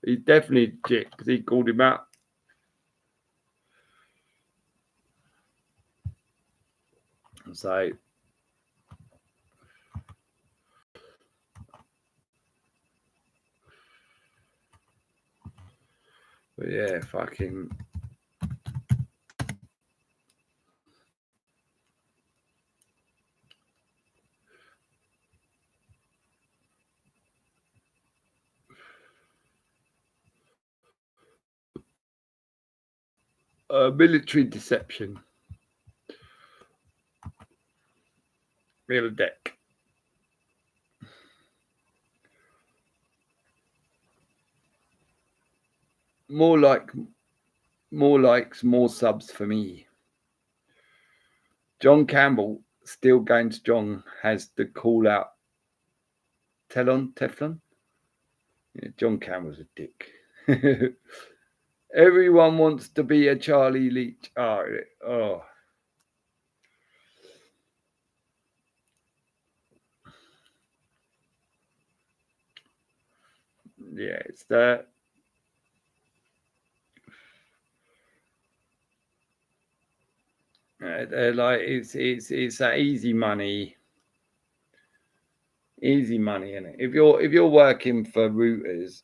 he's definitely legit because he called him out. So but yeah, fucking military deception. Real deck. More likes, more subs for me. John Campbell, still going strong, has the call out. Teflon? Yeah, John Campbell's a dick. Everyone wants to be a Charlie Leach. Oh. Yeah, it's that. They're like it's that easy money, isn't it? If you're working for routers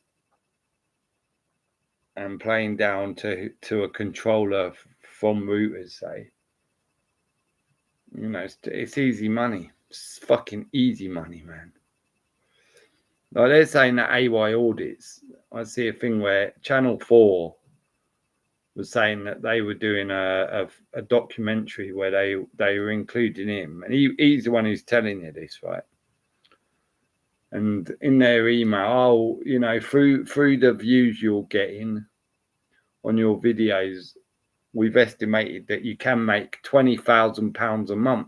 and playing down to a controller from routers, say, you know, it's easy money. It's fucking easy money, man. Like they're saying that AY audits. I see a thing where Channel 4 was saying that they were doing a documentary where they were including him, and he's the one who's telling you this, right? And in their email, oh, you know, through the views you're getting on your videos, we've estimated that you can make £20,000 a month.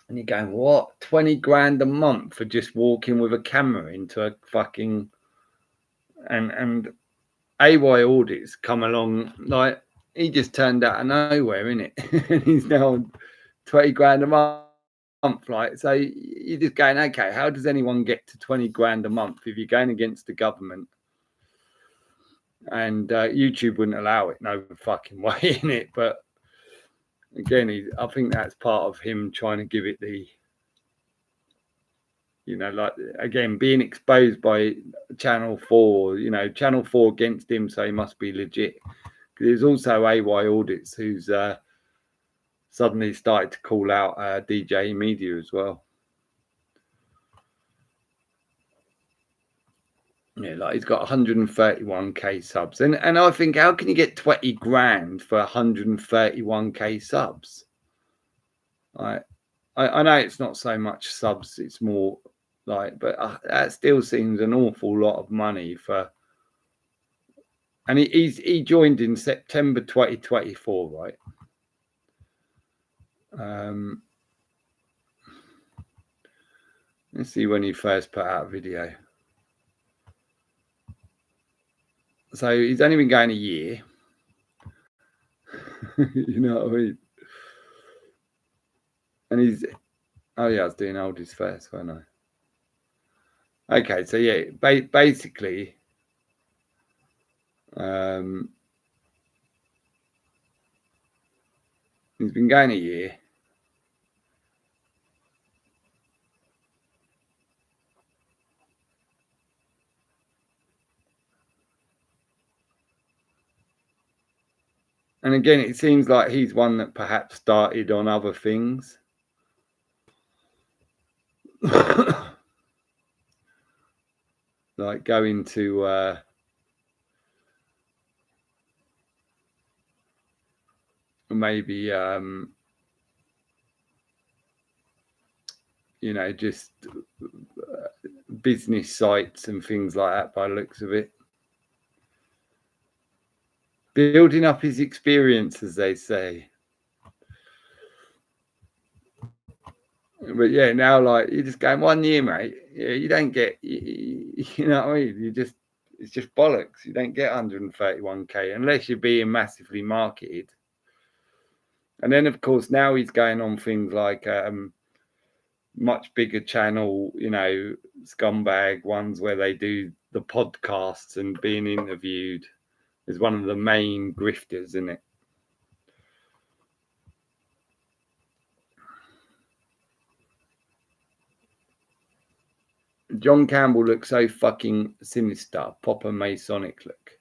And you're going, what? 20 grand a month for just walking with a camera into a fucking and AY audits come along, like he just turned out of nowhere, innit? And he's now on 20 grand a month. Like, so you're just going, okay, how does anyone get to 20 grand a month if you're going against the government? And YouTube wouldn't allow it, no fucking way in it. But again, I think that's part of him trying to give it the, you know, like again, being exposed by Channel 4, you know, Channel 4 against him, so he must be legit. There's also AY Audits who's suddenly started to call out DJ Media as well. Yeah, like he's got 131k subs, and I think, how can you get 20 grand for 131k subs? I know it's not so much subs; it's more like, but that still seems an awful lot of money for. And he joined in September 2024, right? Let's see when he first put out a video. So he's only been going a year. You know what I mean? And he's, oh yeah, I was doing oldies first, wasn't I? Okay, so yeah, basically, he's been going a year. And again, it seems like he's one that perhaps started on other things. Like going to maybe you know, just business sites and things like that by the looks of it. Building up his experience, as they say. But yeah, now like you're just going 1 year, mate. Yeah, you don't get, you know what I mean? You just It's just bollocks. You don't get 131k unless you're being massively marketed. And then, of course, now he's going on things like much bigger channel, scumbag ones where they do the podcasts and being interviewed is one of the main grifters, isn't it? John Campbell looks so fucking sinister, proper Masonic look.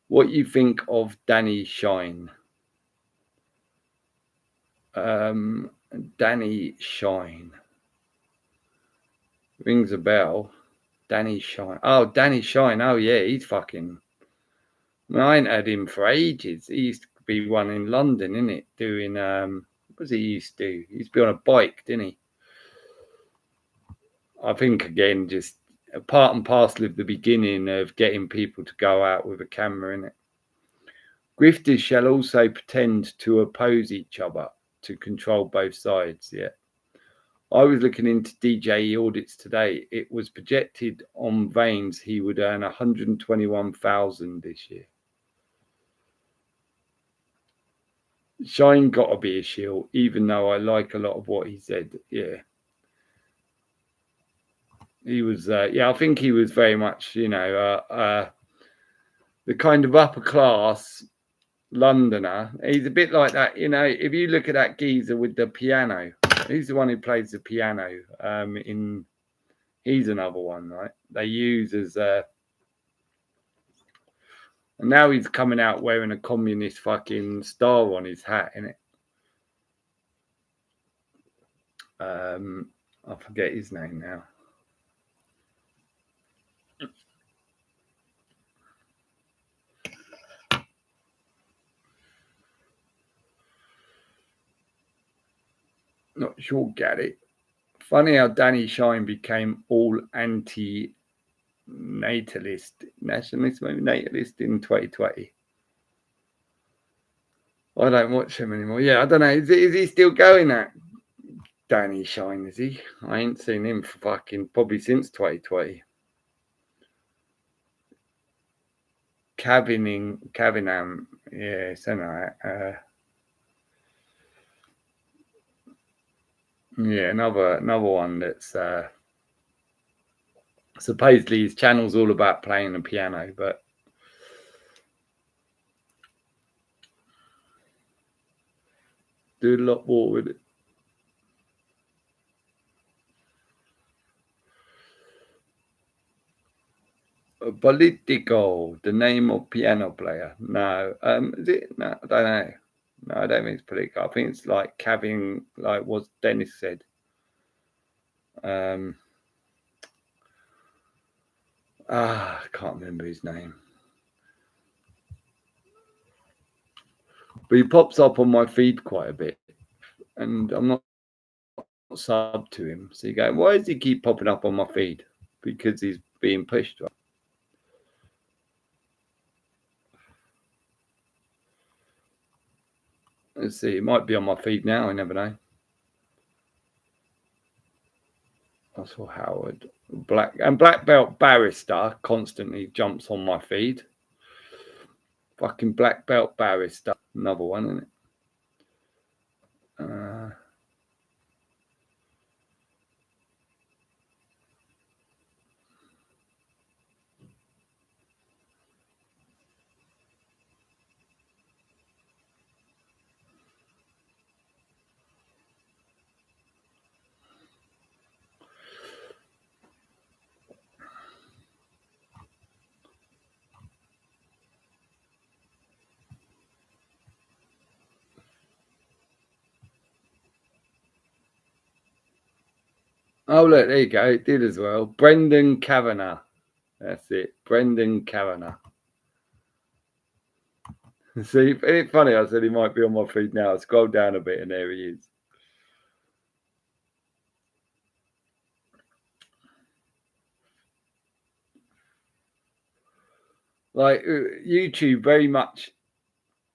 What you think of Danny Shine? Danny Shine. Rings a bell. Danny Shine. Oh, Danny Shine. Oh, yeah, he's fucking... I ain't had him for ages. He used to be one in London, innit? Doing... what was he used to do? He used to be on a bike, didn't he? I think, again, just a part and parcel of the beginning of getting people to go out with a camera, innit? Grifters shall also pretend to oppose each other to control both sides, yeah. I was looking into DJE audits today. It was projected on Veins he would earn 121,000 this year. Shine got to be a shield, even though I like a lot of what he said. Yeah. He was, I think he was very much, the kind of upper class Londoner. He's a bit like that, if you look at that geezer with the piano, he's the one who plays the piano. He's another one, right? They use as and now he's coming out wearing a communist fucking star on his hat, innit? I forget his name now. Not sure, get it. Funny how Danny Shine became all anti-natalist, nationalist, maybe natalist in 2020. I don't watch him anymore. Yeah, I don't know. Is he still going that Danny Shine? Is he? I ain't seen him for fucking probably since 2020. Cavinham, yeah, so no, yeah, another one that's supposedly his channel's all about playing the piano, but do a lot more with it. Politico, the name of piano player. No, is it? No, I don't know. No, I don't think it's Politico. I think it's like Kevin, like what Dennis said. I can't remember his name. But he pops up on my feed quite a bit, and I'm not sub to him. So you go, why does he keep popping up on my feed? Because he's being pushed. Let's see, it might be on my feed now. I never know. I saw Howard Black belt barrister constantly jumps on my feed. Fucking black belt barrister, another one, isn't it? Oh, look, there you go. It did as well. Brendan Kavanagh. That's it. Brendan Kavanagh. See, it's funny. I said he might be on my feed now. I scroll down a bit and there he is. Like YouTube very much,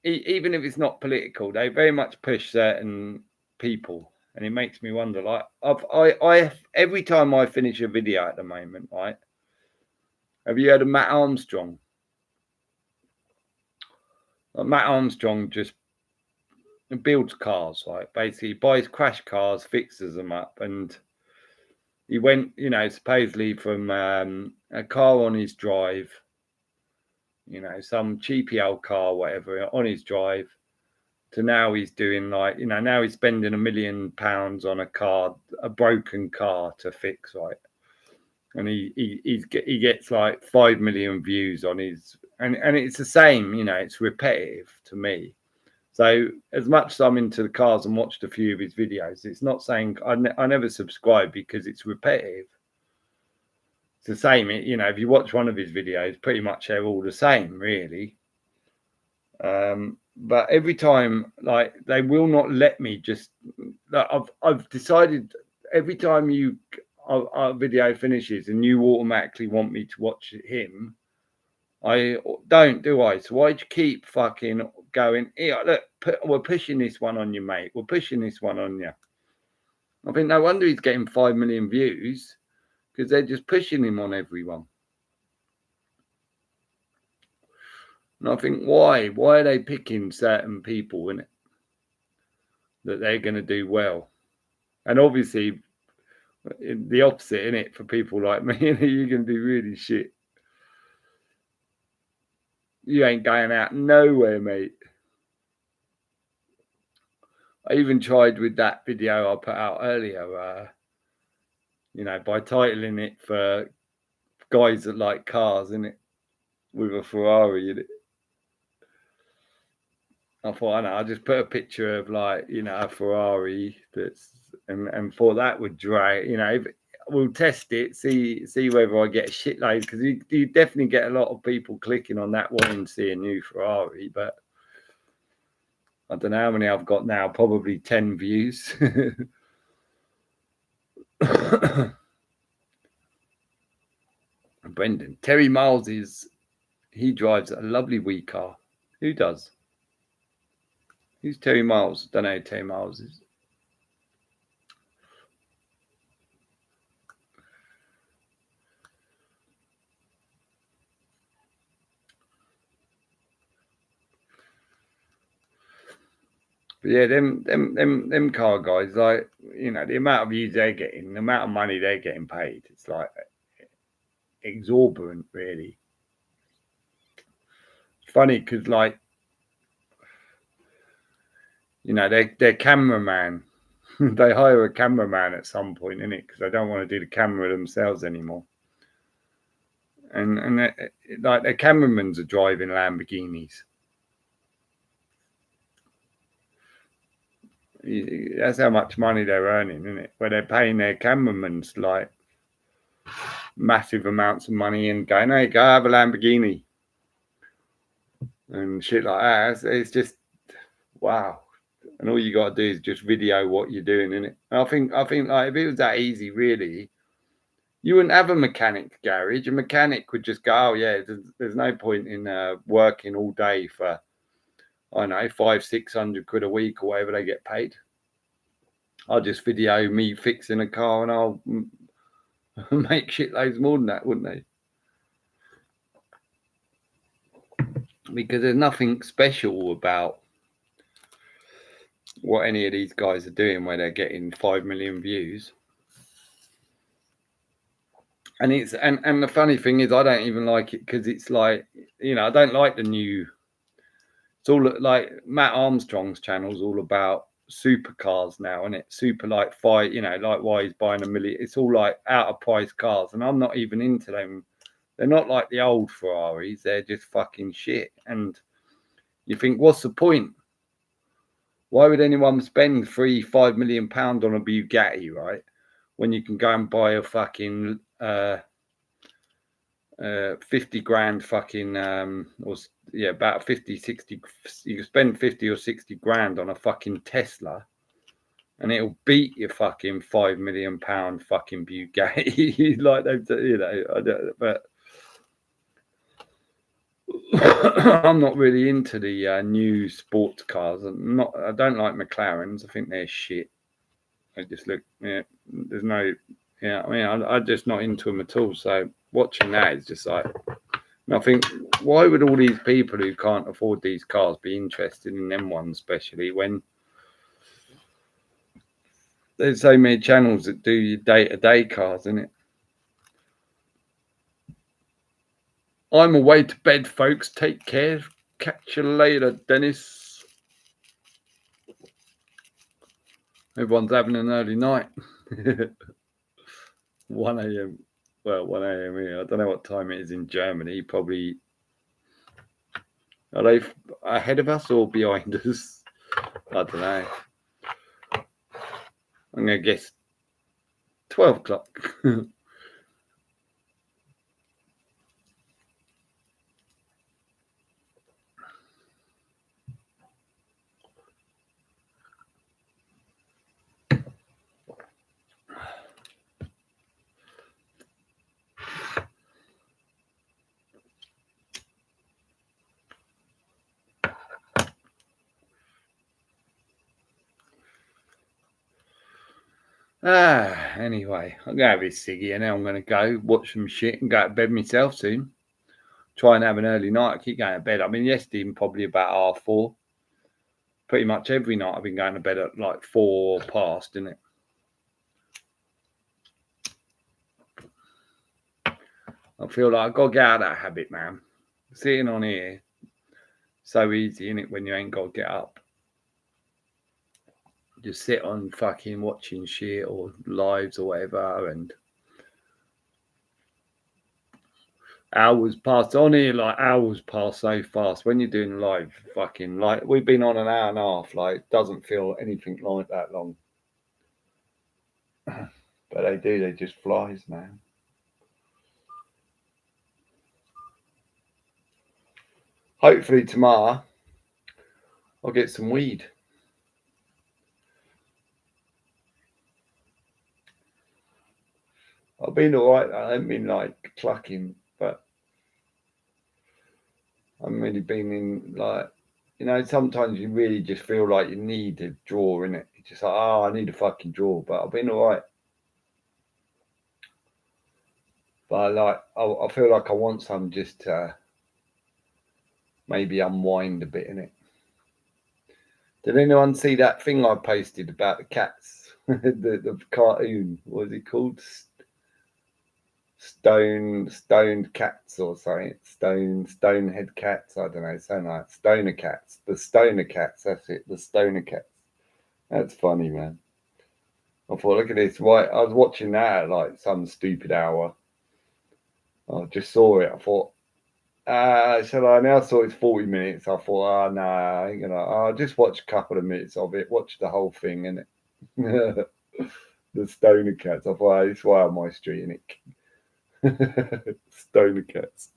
even if it's not political, they very much push certain people. And it makes me wonder, like, I every time I finish a video at the moment, right, Have you heard of Matt Armstrong? Matt Armstrong just builds cars, right? Basically, he buys crash cars, fixes them up, and he went, supposedly from a car on his drive, some cheapy old car, whatever, on his drive, to now he's doing now he's spending £1 million on a car, a broken car to fix, right? And he gets like 5 million views on his, and it's the same, it's repetitive to me. So as much as I'm into the cars and watched a few of his videos, it's not saying I never subscribe because it's repetitive. It's the same, if you watch one of his videos, pretty much they're all the same, really. But every time, like, they will not let me just. Like, I've decided every time our video finishes and you automatically want me to watch him, I don't, do I? So why'd you keep fucking going? Here, look, we're pushing this one on you, mate. We're pushing this one on you. I think no wonder he's getting 5 million views, because they're just pushing him on everyone. And I think, why? Why are they picking certain people in it that they're going to do well? And obviously, the opposite in it for people like me, you're going to do really shit. You ain't going out nowhere, mate. I even tried with that video I put out earlier, by titling it for guys that like cars, innit, with a Ferrari in it. I thought, I know, I'll just put a picture of, like, a Ferrari and thought that would drag, we'll test it, see whether I get a shitload, because you definitely get a lot of people clicking on that wanting to see a new Ferrari, but I don't know how many I've got now, probably 10 views. Brendan, Terry Miles he drives a lovely wee car. Who does? Who's Terry Miles? Don't know who Terry Miles is. But yeah, them car guys, like, the amount of views they're getting, the amount of money they're getting paid, it's like exorbitant, really. It's funny because, like, their cameraman, they hire a cameraman at some point, innit, because they don't want to do the camera themselves anymore. And like, their cameramans are driving Lamborghinis. That's how much money they're earning, isn't it? Where they're paying their cameramans like massive amounts of money and going, "Hey, go have a Lamborghini," and shit like that. It's just, wow. And all you got to do is just video what you're doing, innit? I think like, if it was that easy, really, you wouldn't have a mechanic garage. A mechanic would just go, "Oh yeah, there's no point in working all day for, I don't know, 500-600 quid a week or whatever they get paid. I'll just video me fixing a car and I'll make shitloads more than that, wouldn't they?" Because there's nothing special about what any of these guys are doing where they're getting 5 million views. And and the funny thing is, I don't even like it, because it's like, I don't like the new. It's all like Matt Armstrong's channel's all about supercars now, and it's super like fight, like why he's buying $1 million. It's all like out of price cars, and I'm not even into them. They're not like the old Ferraris. They're just fucking shit. And you think, what's the point? Why would anyone spend £3-5 million on a Bugatti, right, when you can go and buy a fucking 50 grand fucking about 50-60, you can spend 50 or 60 grand on a fucking Tesla and it'll beat your fucking £5 million fucking Bugatti. Like, but I'm not really into the new sports cars. I don't like McLarens. I think they're shit. They just look, there's no, I'm just not into them at all. So watching that is just like, and I think, why would all these people who can't afford these cars be interested in them ones, especially when there's so many channels that do your day-to-day cars, isn't it? I'm away to bed, folks. Take care. Catch you later, Dennis. Everyone's having an early night. 1 a.m. Well, 1 a.m. here. I don't know what time it is in Germany. Probably, are they ahead of us or behind us? I don't know. I'm going to guess 12 o'clock. Anyway, I'm going to have a ciggy and then I'm going to go watch some shit and go to bed myself soon. Try and have an early night. I keep going to bed. I mean, yesterday, probably about 4:30. Pretty much every night I've been going to bed at like 4 past, isn't it? I feel like I've got to get out of that habit, man. Sitting on here, so easy, isn't it, when you ain't got to get up? Just sit on fucking watching shit or lives or whatever, and hours pass on here, like hours pass so fast when you're doing live. Fucking, like, we've been on an hour and a half, like, it doesn't feel anything like that long. But they just flies, man. Hopefully tomorrow I'll get some weed. I've been alright. I haven't been like clucking, but I've really been in, like, you know, sometimes you really just feel like you need a draw in it. It's just like, oh, I need a fucking draw, but I've been alright. But I feel like I want some just to maybe unwind a bit in it. Did anyone see that thing I posted about the cats? the cartoon, what was it called? Stoned cats or something. Stonehead cats. I don't know. Something like stoner cats. The stoner cats. That's it. The stoner cats. That's funny, man. I thought, look at this. Right, I was watching that at like some stupid hour. I just saw it. I thought, shall I? Now saw it's 40 minutes. I thought, no, I ain't gonna. I'll just watch a couple of minutes of it. Watch the whole thing, innit? The stoner cats. I thought, this is why on my street, innit? Stoner cats.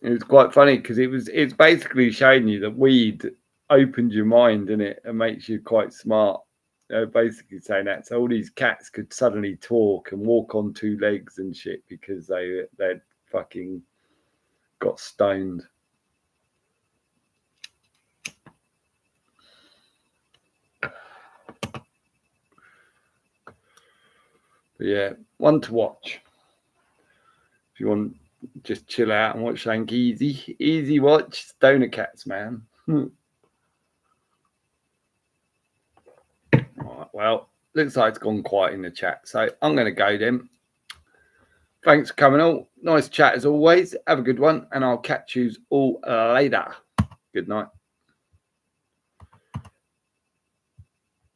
It was quite funny because it's basically showing you that weed opens your mind, innit, and makes you quite smart. They're basically saying that. So all these cats could suddenly talk and walk on 2 legs and shit because they'd fucking got stoned. But yeah, one to watch. If you want, just chill out and watch something easy watch. Stoner cats, man. All right, well, looks like it's gone quiet in the chat, so I'm going to go then. Thanks for coming all. Nice chat as always. Have a good one, and I'll catch you all later. Good night.